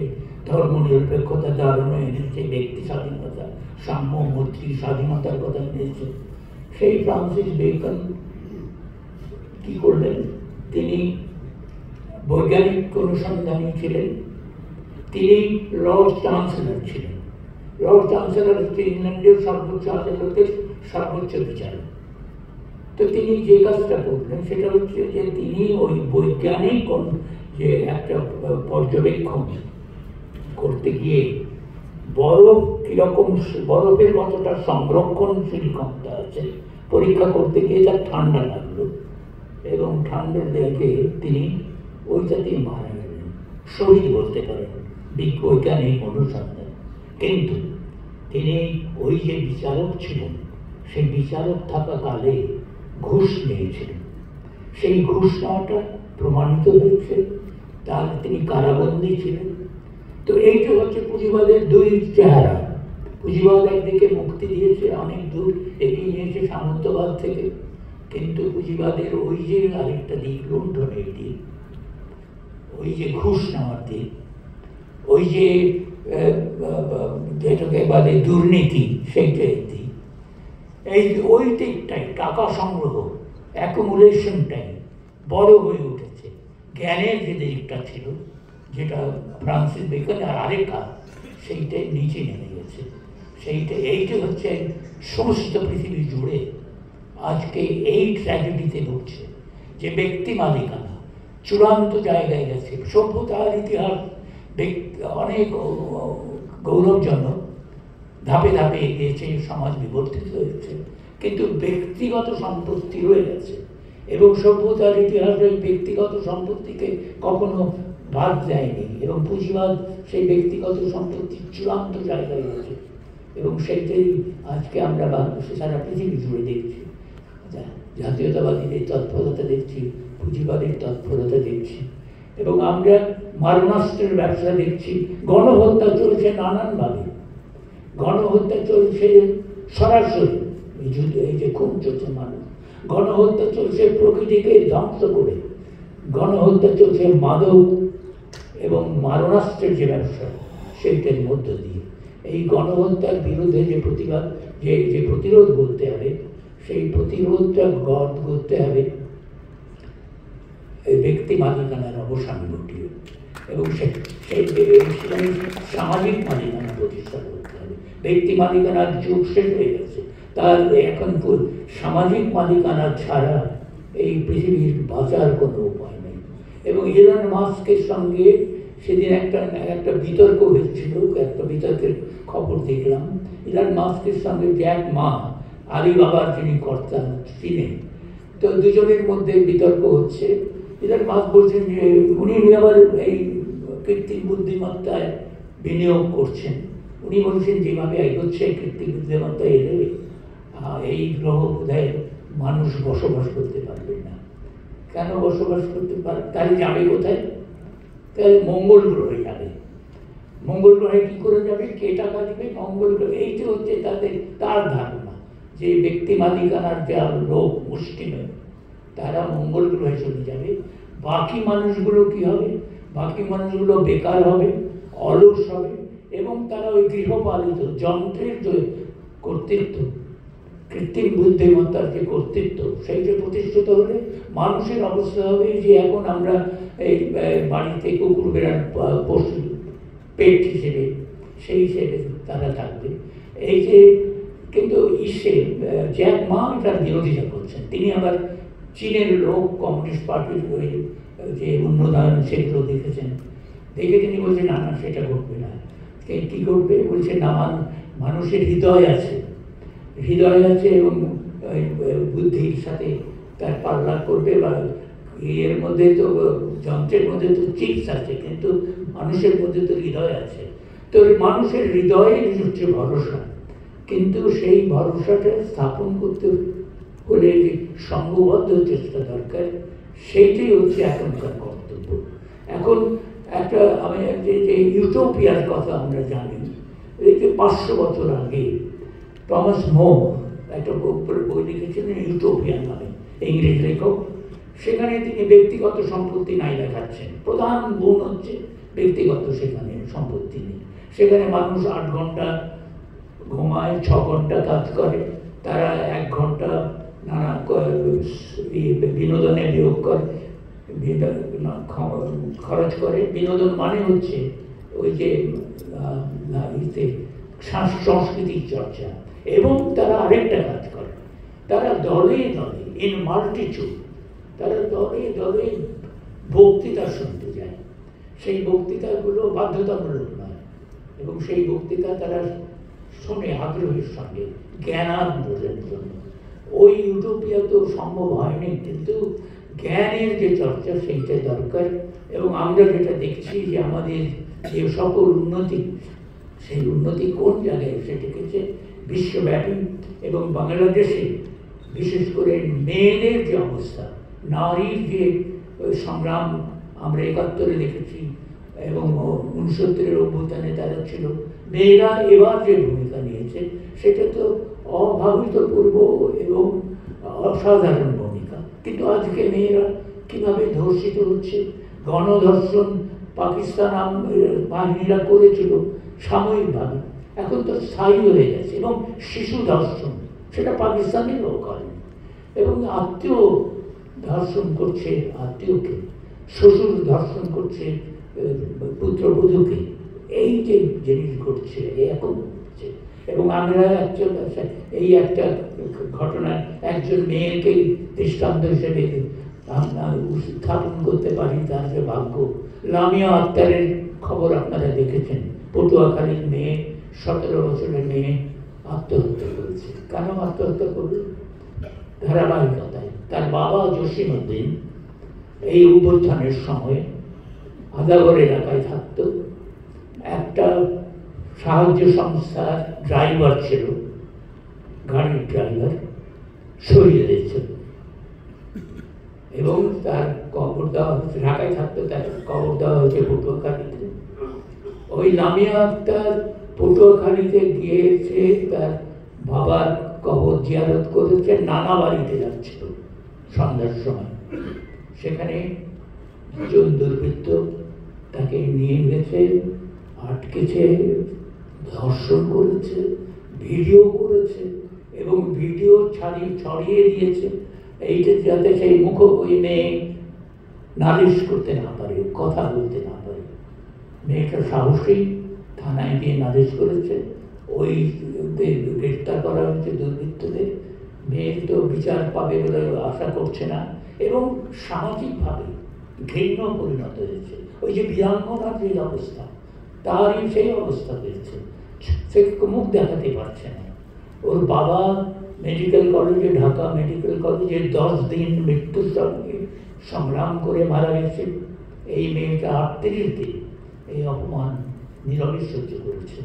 ধর্ম নিরপেক্ষতা ধারণা এনেছে, ব্যক্তি স্বাধীনতা, সাম্য, মৈত্রী, স্বাধীনতার কথা এনেছে, সেই ফ্রান্সিস বেকন কি করলেন? তিনি বৈজ্ঞানিক অনুসন্ধানী ছিলেন, তিনি লর্ড চ্যান্সেলর ছিলেন। লর্ড চ্যান্সেলর হচ্ছে ইংল্যান্ডের সর্বোচ্চ আদালতের সর্বোচ্চ বিচারক। তো তিনি যে কাজটা করলেন সেটা হচ্ছে যে তিনি ওই বৈজ্ঞানিক যে একটা পর্যবেক্ষণ করতে গিয়ে বরফ কিরকম, বরফের কতটা সংরক্ষণশীল ক্ষমতা আছে পরীক্ষা করতে গিয়ে তার ঠান্ডা লাগলো, এবং ঠান্ডা দেখে তিনি ওইটাতেই মারা গেলেন। শহীদ বলতে পারেন বৈজ্ঞানিক অনুসন্ধান। কিন্তু তিনি ওই যে বিচারক ছিলেন, সেই বিচারক থাকাকালে ঘুষ নিয়েছিলেন। সেই ঘুষ নেওয়াটা প্রমাণিত হয়েছে, তার তিনি কারাবন্দী ছিলেন। তো এইটা হচ্ছে পুঁজিবাদের দুই চেহারা। পুঁজিবাদ একদিকে মুক্তি দিয়েছে, অনেক দূর এগিয়ে নিয়েছে সামন্তবাদ থেকে, কিন্তু পুঁজিবাদের ওই যে আরেকটা দিক, লুণ্ঠনের দিক, ওই যে ঘুষ নেওয়ার দিক, ওই যে যেটাকে বলে দুর্নীতি, সেইটাই দিক, এই ওই দিকটাই টাকা সংগ্রহ, অ্যাকুমুলেশনটাই বড় হয়ে উঠেছে। জ্ঞানের যে দিকটা ছিল, যেটা ফ্রান্সিস বেকন আর আরেকটা, সেইটাই নিচে নেমে গেছে। এইটা হচ্ছে সমস্ত পৃথিবী জুড়ে আজকে এই ট্র্যাজেডিতে ভুগছে, যে ব্যক্তি মালিকানা চূড়ান্ত জায়গায় গেছে। সভ্যতার ইতিহাস অনেক গৌরবজনক, ধাপে ধাপে এগিয়েছে, সমাজ বিবর্তিত হয়েছে, কিন্তু ব্যক্তিগত সম্পত্তি রয়ে গেছে। এবং সভ্যতার ইতিহাস ওই ব্যক্তিগত সম্পত্তিকে কখনো বাদ দেয়নি, এবং পুঁজিবাদ সেই ব্যক্তিগত সম্পত্তির চূড়ান্ত জায়গায় গেছে। এবং সেইটাই আজকে আমরা সারা পৃথিবী জুড়ে দেখছি। জাতীয়তাবাদীদের তৎপরতা দেখছি, পুঁজিবাদের তৎপরতা দেখছি, এবং আমরা মারণাস্ত্রের ব্যবসা দেখছি। গণহত্যা চলছে নানানভাবে, গণহত্যা চলছে সরাসরি, এই যে খুন চলছে মানুষ, গণহত্যা চলছে প্রকৃতিকে ধ্বংস করে, গণহত্যা চলছে মাদক এবং মারণাস্ত্রের যে ব্যবসা, সেইটার মধ্য দিয়ে। এই গণহত্যার বিরুদ্ধে যে প্রতিবাদ, যে প্রতিরোধ করতে হবে, সেই প্রতিরোধটা করতে হবে ব্যক্তি মালিকানার অবসান ঘটিয়ে, এবং সেই সামাজিক মালিকানা প্রতিষ্ঠা করতে হবে। ব্যক্তি মালিকানার যুগ শেষ হয়ে গেছে, তার এখন সামাজিক মালিকানা ছাড়া এই পৃথিবীর বাঁচার কোনো উপায় নেই। এবং ইলন মাস্কের সঙ্গে সেদিন একটা বিতর্ক হয়েছিল, একটা বিতর্কের খবর দেখলাম। ইলন মাস্কের সঙ্গে জ্যাক মা, আলিবাবার যিনি কর্তা ছিলেন, তো দুজনের মধ্যে বিতর্ক হচ্ছে। ইলন মাস্ক বলছেন যে উনি আবার এই কৃত্রিম বুদ্ধিমত্তায় বিনিয়োগ করছেন। উনি বলছেন যেভাবে এগোচ্ছে কৃত্রিম বুদ্ধিমত্তা এলে এই গ্রহ বোধহয় মানুষ বসবাস করতে পারবে না। কেন বসবাস করতে পারবে? তাহলে যাবে কোথায়? তাহলে মঙ্গল গ্রহে যাবে। মঙ্গল গ্রহে কি করে যাবে? কে টাকা দিবে? মঙ্গল গ্রহে। এইটা হচ্ছে তার ধারণা, যে ব্যক্তি মালিকানার যা লোক মুষ্টিমেয়, তারা মঙ্গল গ্রহে চলে যাবে। বাকি মানুষগুলো কি হবে? বাকি মানুষগুলো বেকার হবে, অলস হবে, এবং তারা ওই গৃহপালিত যন্ত্রের যে কর্তৃত্ব, কৃত্রিম বুদ্ধিমত্তার যে কর্তৃত্ব, সেইটা প্রতিষ্ঠিত হলে মানুষের অবস্থা হবে যে এখন আমরা এই বাড়িতে কুকুর বেড়ার পশু পেট হিসেবে, সেই হিসেবে তারা থাকবে। এই যে কিন্তু ইসে জ্যাক মা তার বিরোধিতা করছেন। তিনি আবার চীনের লোক, কমিউনিস্ট পার্টির ওই যে উন্নয়ন সেগুলো দেখেছেন, দেখে তিনি বলছেন না না সেটা ঘটবে না। কী ঘটবে বলছে না, মানুষের হৃদয় আছে, হৃদয় আছে এবং বুদ্ধির সাথে তার পাল্লা করবে, বা এর মধ্যে তো যন্ত্রের মধ্যে তো চিপস আছে, কিন্তু মানুষের মধ্যে তো হৃদয় আছে। তো মানুষের হৃদয়ে হচ্ছে ভরসা, কিন্তু সেই ভরসাটা স্থাপন করতে হলে যে সংঘবদ্ধ চেষ্টা দরকার, সেইটাই হচ্ছে এখনকার কর্তব্য। এখন একটা আমি যে ইউটোপিয়ার কথা আমরা জানি, এই যে 500 বছর আগে টমাস মোর একটা বই লিখেছিলেন ইউটোপিয়ান নামে, ইংরেজ লেখক। সেখানে তিনি ব্যক্তিগত সম্পত্তি নাই দেখাচ্ছেন, প্রধান গুণ হচ্ছে ব্যক্তিগত সেখানে সম্পত্তি নেই। সেখানে মানুষ 8 ঘন্টা ঘুমায়, 6 ঘন্টা কাজ করে, তারা 1 ঘন্টা নানা বিনোদনে বিয়োগ করে, খরচ করে। বিনোদন মানে হচ্ছে ওই যে সংস্কৃতির চর্চা। এবং তারা আরেকটা কাজ করে, তারা দলে দলে ইন মাল্টিটিউড, তারা দলে দলে বক্তৃতা শুনতে যায়। সেই বক্তৃতাগুলো বাধ্যতামূলক নয়, এবং সেই বক্তৃতা তারা শোনে আগ্রহের সঙ্গে জ্ঞানার্জনের জন্য। ওই ইউটোপিয়া তো সম্ভব হয়নি, কিন্তু জ্ঞানের যে চর্চা সেইটা দরকার। এবং আমরা যেটা দেখছি যে আমাদের যে সকল উন্নতি, সেই উন্নতি কোন জায়গায় এসে ঠেকেছে? বিশ্বব্যাপী। এবং বাংলাদেশে বিশেষ করে মেয়েদের যে অবস্থা, নারীর যে সংগ্রাম আমরা 71-এ দেখেছি, এবং 69-এর অভ্যুত্থানে তারা ছিল, মেয়েরা এবার যে ভূমিকা নিয়েছে সেটা তো অভাবিতপূর্ব এবং অসাধারণ ভূমিকা। কিন্তু আজকে মেয়েরা কীভাবে ধর্ষিত হচ্ছে, গণধর্ষণ পাকিস্তান বাহিনীরা করেছিল সাময়িকভাবে, এখন তো স্থায়ী হয়ে গেছে। এবং শিশু ধর্ষণ, সেটা পাকিস্তানেরও করেনি। এবং আত্মীয় ধর্ষণ করছে আত্মীয়কে, শ্বশুর ধর্ষণ করছে পুত্রবধূকে। এই যে জিনিস ঘটছে এখন হচ্ছে। এবং আমরা এই একটা ঘটনায় একজন মেয়েকে দৃষ্টান্ত হিসেবে উত্থাপন করতে পারি, তার যে ভাগ্য। লামিয়া আক্তারের খবর আপনারা দেখেছেন, পটুয়াখালীর মেয়ে, 17 বছরের মেয়ে আত্মহত্যা করেছে। কেন আত্মহত্যা করবে? ধারাবাহিকতায় তার বাবা জসিমউদ্দিন এই অভ্যুত্থানের সময় আদাবর এলাকায় থাকতো, একটা সাহায্য সংস্থার ড্রাইভার ছিল, গাড়ির ড্রাইভার, সরিয়ে দিয়েছিল। এবং তার কবর দেওয়া হচ্ছে, ঢাকায় থাকতো, তার কবর দেওয়া হয়েছে পটুয়াখালীতে। ওই লামিয়া আক্তার পটুয়াখালীতে গিয়েছে, তার বাবার কবর জিয়ারত করেছে, নানা বাড়িতে যাচ্ছিল সন্ধ্যার সময়। সেখানে দুজন দুর্বৃত্ত তাকে নিয়ে গেছে, আটকেছে, ধর্ষণ করেছে, ভিডিও করেছে, এবং ভিডিও ছড়িয়ে দিয়েছে, এইটা যাতে সেই ওই মেয়ে নালিশ করতে না পারে, কথা বলতে না পারে। মেয়েটা সাহসী থানায় গিয়ে নালিশ করেছে, ওই গ্রেফতার করা হয়েছে দুর্বৃত্তদের। মেয়ের তো বিচার পাবে বলে আশা করছে না, এবং সামাজিকভাবে ঘৃণ্য পরিণত হয়েছে। ওই যে বীরাঙ্গনার যে অবস্থা, তারই সেই অবস্থা হয়েছে, সে মুখ দেখাতে পারছে না। ওর বাবা মেডিকেল কলেজে, ঢাকা মেডিকেল কলেজে 10 দিন মৃত্যুর সঙ্গে সংগ্রাম করে মারা গেছে। এই মেয়েটা 38 দিন এই অপমান নীরবে সহ্য করেছে।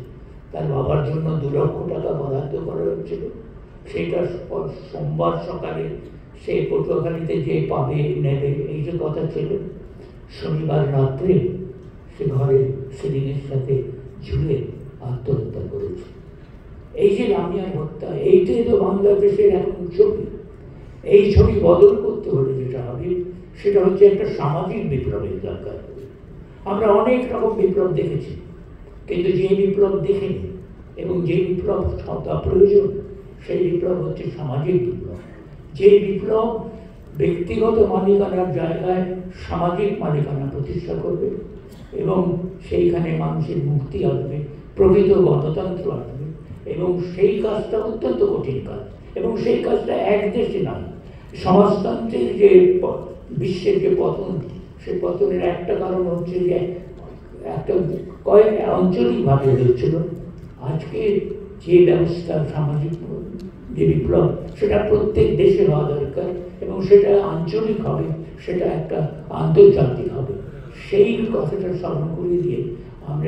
তার বাবার জন্য 2 লক্ষ টাকা বরাদ্দ করা হয়েছিল, সেটা সোমবার সকালে সে পটুয়াখালীতে যে পাবে নেবে, এই যে কথা ছিল। শনিবার রাত্রে সে ঘরে সিলিংয়ের সাথে ঝুলে আত্মহত্যা করেছে। এই যে লামিয়ার হত্যা, এইটাই তো বাংলাদেশের এখন ছবি। এই ছবি বদল করতে হলে যেটা হবে, সেটা হচ্ছে একটা সামাজিক বিপ্লবের দরকার। আমরা অনেক রকম বিপ্লব দেখেছি, কিন্তু যে বিপ্লব দেখিনি এবং যে বিপ্লব প্রয়োজন, সেই বিপ্লব হচ্ছে সামাজিক বিপ্লব। যে বিপ্লব ব্যক্তিগত মালিকানার জায়গায় সামাজিক মালিকানা প্রতিষ্ঠা করবে, এবং সেইখানে মানুষের মুক্তি আসবে, প্রকৃত গণতন্ত্র আসবে, এবং সেই কাজটা অত্যন্ত কঠিন কাজ, এবং সেই কাজটা এক দেশে নয়। সমাজতন্ত্রের যে বিশ্বের যে পতন, সেই পতনের একটা কারণ হচ্ছে যে একটা কয়েক আঞ্চলিকভাবে হয়েছিল। আজকে যে ব্যবস্থা, সামাজিক যে বিপ্লব, সেটা প্রত্যেক দেশে হওয়া দরকার, এবং সেটা আঞ্চলিক হবে, সেটা একটা আন্তর্জাতিক হবে। সেই কথাটা স্মরণ করিয়ে দিয়ে আমি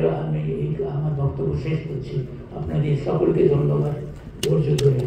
আমার বক্তব্য শেষ করছি। আপনাদের সকলকে ধন্যবাদ ধৈর্য ধরে।